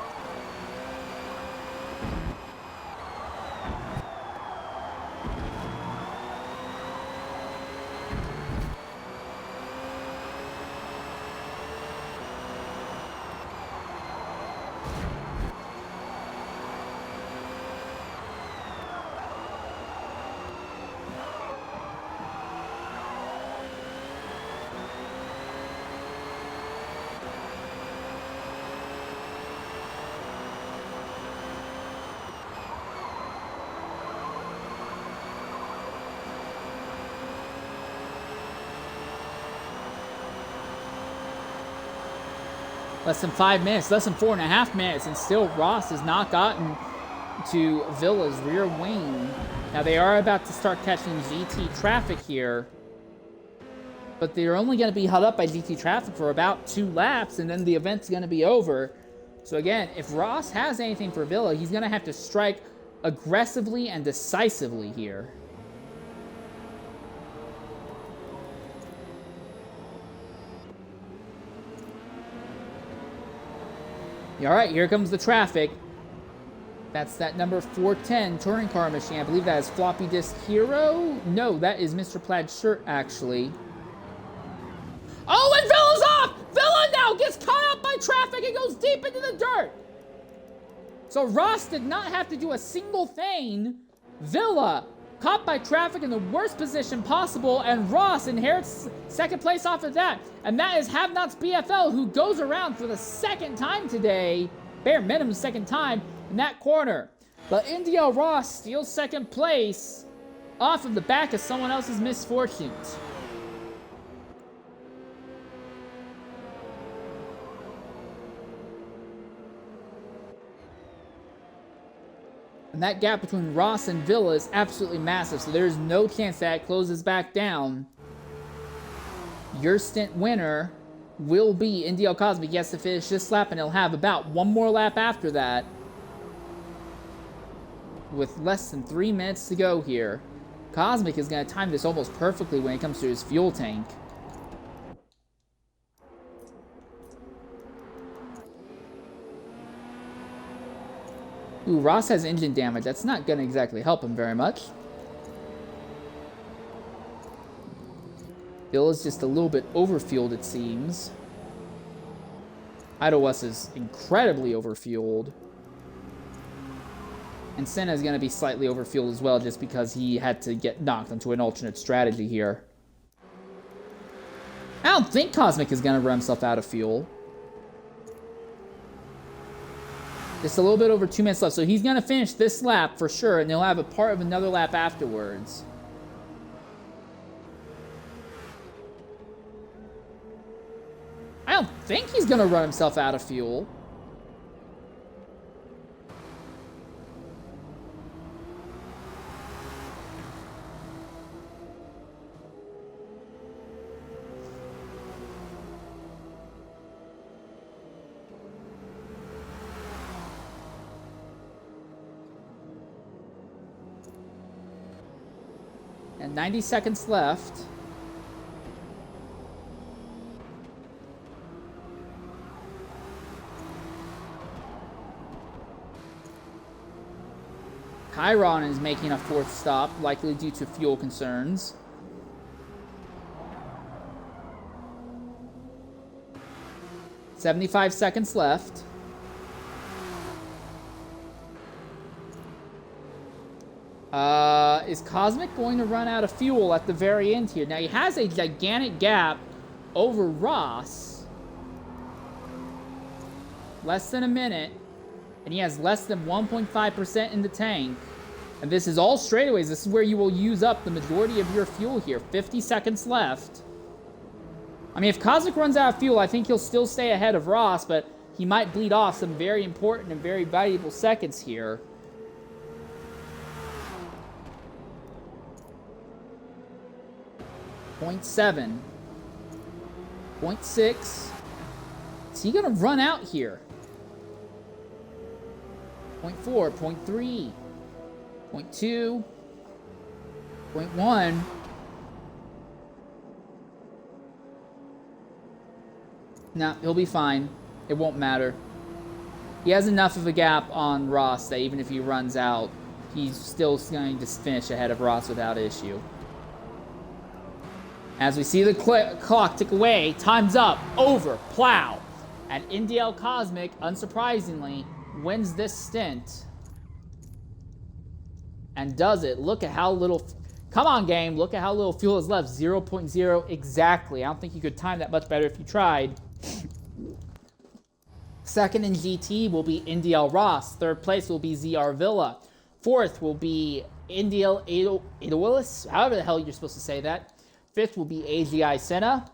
Less than 5 minutes, less than 4.5 minutes, and still Ross has not gotten to Villa's rear wing. Now they are about to start catching GT traffic here, but they're only going to be held up by GT traffic for about 2 laps, and then the event's going to be over. So again, if Ross has anything for Villa, he's going to have to strike aggressively and decisively here. All right, here comes the traffic. That's that number 410 touring car machine. I believe that is Floppy Disk Hero. No, that is Mr. Plaid Shirt, actually. Oh, and Villa's off! Villa now gets caught up by traffic and goes deep into the dirt. So Ross did not have to do a single thing. Villa caught by traffic in the worst position possible, and Ross inherits second place off of that. And that is Have Not's BFL, who goes around for the second time today, bare minimum second time, in that corner. But Indiel Ross steals second place off of the back of someone else's misfortunes. And that gap between Ross and Villa is absolutely massive, so there's no chance that it closes back down. Your stint winner will be NDL Cosmic. He has to finish this lap, and he'll have about one more lap after that. With less than 3 minutes to go here. Cosmic is going to time this almost perfectly when it comes to his fuel tank. Ooh, Ross has engine damage. That's not going to exactly help him very much. Bill is just a little bit overfueled, it seems. Idlewas is incredibly overfueled. And Senna is going to be slightly overfueled as well, just because he had to get knocked into an alternate strategy here. I don't think Cosmic is going to run himself out of fuel. Just a little bit over 2 minutes left. So he's going to finish this lap for sure, and he'll have a part of another lap afterwards. I don't think he's going to run himself out of fuel. And 90 seconds left. Chiron is making a fourth stop, likely due to fuel concerns. "75 seconds left. Is Cosmic going to run out of fuel at the very end here? Now, he has a gigantic gap over Ross. Less than a minute. And he has less than 1.5% in the tank. And this is all straightaways. This is where you will use up the majority of your fuel here. 50 seconds left. I mean, if Cosmic runs out of fuel, I think he'll still stay ahead of Ross, but he might bleed off some very important and very valuable seconds here. .7. .6. Is he going to run out here? .4, .3, .2, .1. Nah, he'll be fine. It won't matter. He has enough of a gap on Ross that even if he runs out, he's still going to finish ahead of Ross without issue. As we see the clock tick away, time's up, over, plow. And NDL Cosmic, unsurprisingly, wins this stint. And does it. Look at how little... Come on, game. Look at how little fuel is left. 0.0 exactly. I don't think you could time that much better if you tried. Second in GT will be NDL Ross. Third place will be ZR Villa. Fourth will be NDL Idolus. However the hell you're supposed to say that. Fifth will be AGI Senna.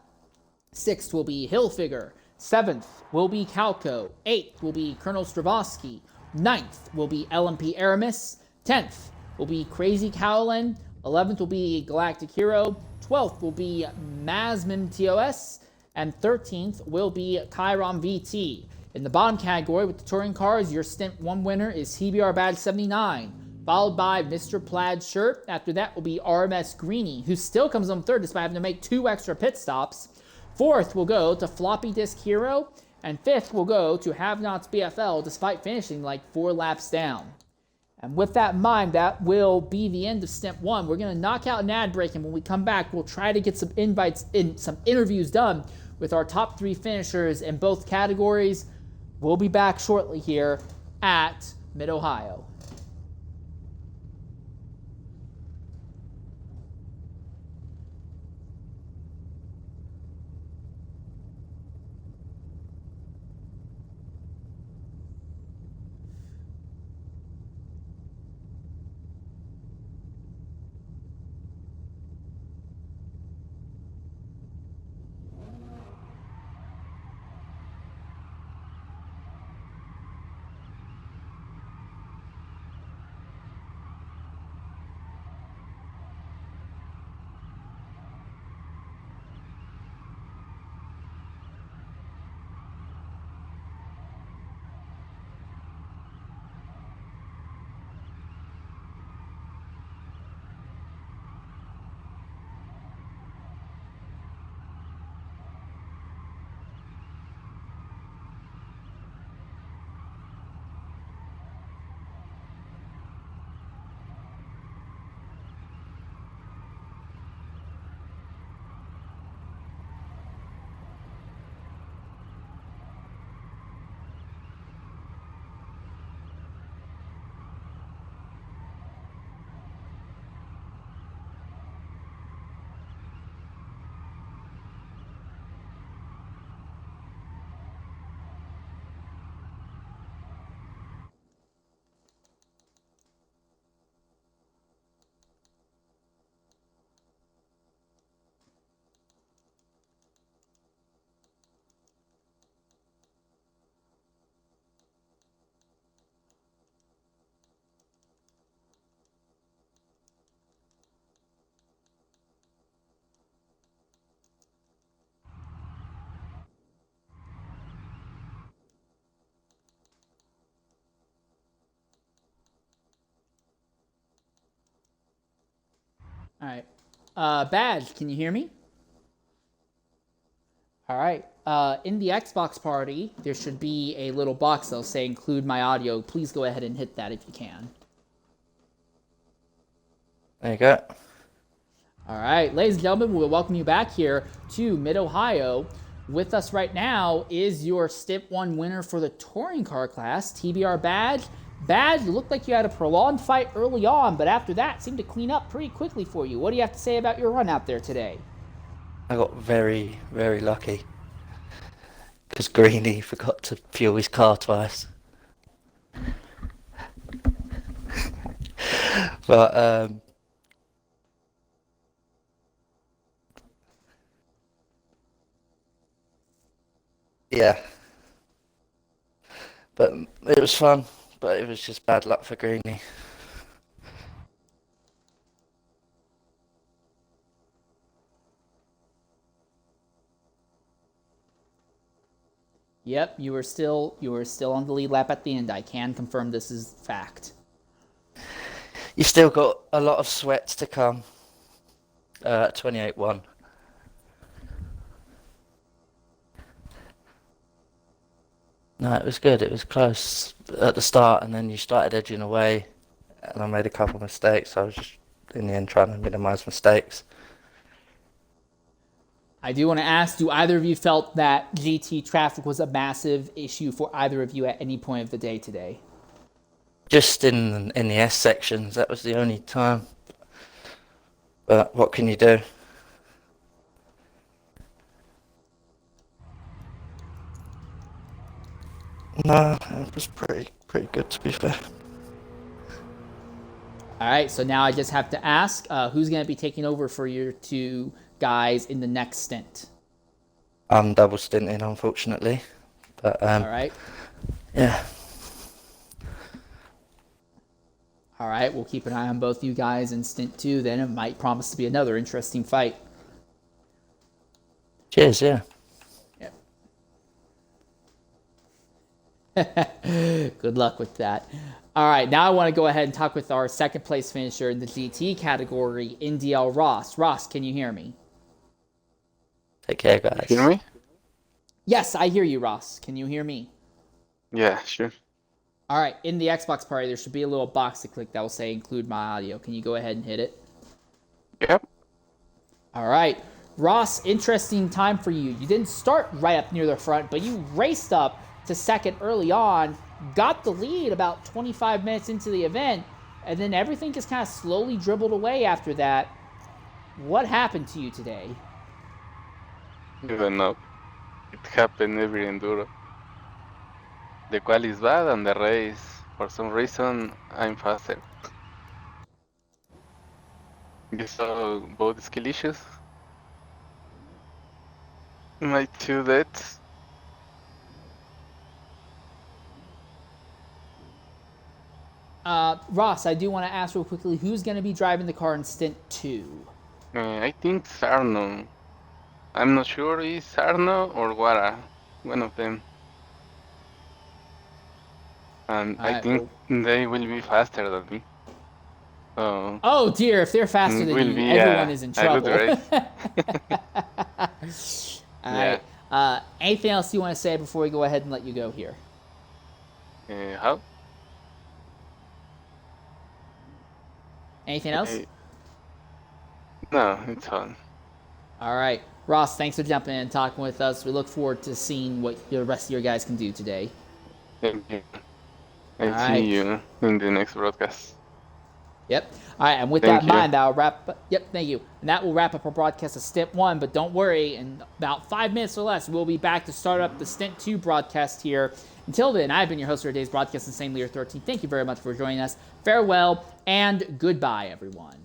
Sixth will be Hilfiger. Seventh will be Calco. Eighth will be Colonel Stravosky. Ninth will be LMP Aramis. 10th will be Crazy Cowlin. 11th will be Galactic Hero. 12th will be Masman TOS. And 13th will be Chiron VT. In the bottom category with the touring cars, your Stint 1 winner is CBR Badge 79. Followed by Mr. Plaid Shirt. After that will be RMS Greenie, who still comes on third despite having to make 2 extra pit stops. Fourth will go to Floppy Disk Hero. And fifth will go to Have Nots BFL despite finishing like 4 laps down. And with that in mind, that will be the end of Stint 1. We're going to knock out an ad break, and when we come back, we'll try to get some invites in, some interviews done with our top 3 finishers in both categories. We'll be back shortly here at Mid-Ohio. All right. Badge, can you hear me? All right. In the Xbox party, there should be a little box that'll say include my audio. Please go ahead and hit that if you can. There you go. All right. Ladies and gentlemen, we'll welcome you back here to Mid-Ohio. With us right now is your Stint 1 winner for the touring car class, TBR Badge. Badge, you looked like you had a prolonged fight early on, but after that seemed to clean up pretty quickly for you. What do you have to say about your run out there today? I got very, very lucky. Because Greeny forgot to fuel his car twice. But, yeah. But it was fun, but it was just bad luck for Greeny. Yep, you were still on the lead lap at the end. I can confirm this is fact. You still got a lot of sweats to come at 28-1. No, it was good. It was close at the start, and then you started edging away, and I made a couple of mistakes. I was just, in the end, trying to minimize mistakes. I do want to ask, do either of you felt that GT traffic was a massive issue for either of you at any point of the day today? Just in the S sections, that was the only time. But what can you do? No, it was pretty good, to be fair. All right, so now I just have to ask, who's going to be taking over for your two guys in the next stint? I'm double stinting, unfortunately. But All right. Yeah. All right, we'll keep an eye on both you guys in stint 2. Then it might promise to be another interesting fight. Cheers, yeah. Good luck with that. All right, now I want to go ahead and talk with our second place finisher in the GT category, NDL Ross. Ross, can you hear me? Take care, guys. You hear me? Yes, I hear you, Ross. Can you hear me? Yeah, sure. All right, in the Xbox party, there should be a little box to click that will say include my audio. Can you go ahead and hit it? Yep. All right. Ross, interesting time for you. You didn't start right up near the front, but you raced up to second early on, got the lead about 25 minutes into the event, and then everything just kind of slowly dribbled away after that. What happened to you today? You don't know. It happened every enduro. The quali is bad and the race, for some reason, I'm faster. You saw both skill issues? My two deaths. Ross, I do want to ask real quickly, who's going to be driving the car in Stint 2? I think Sarno. I'm not sure it's Sarno or Wara. One of them. And I think they will be faster than me. So Oh dear, if they're faster than will you, be, everyone is in a trouble. good All Yeah. right. Anything else you want to say before we go ahead and let you go here? How? Anything else? No, it's on. All right. Ross, thanks for jumping in and talking with us. We look forward to seeing what the rest of your guys can do today. Thank you. All I right. see you in the next broadcast. Yep. All right, and with Thank that in you. mind, I'll wrap. Yep, thank you. And that will wrap up our broadcast of Stint 1. But don't worry, in about 5 minutes or less, we'll be back to start up the Stint 2 broadcast here. Until then, I've been your host for today's broadcast, Insane Leader 13. Thank you very much for joining us. Farewell and goodbye, everyone.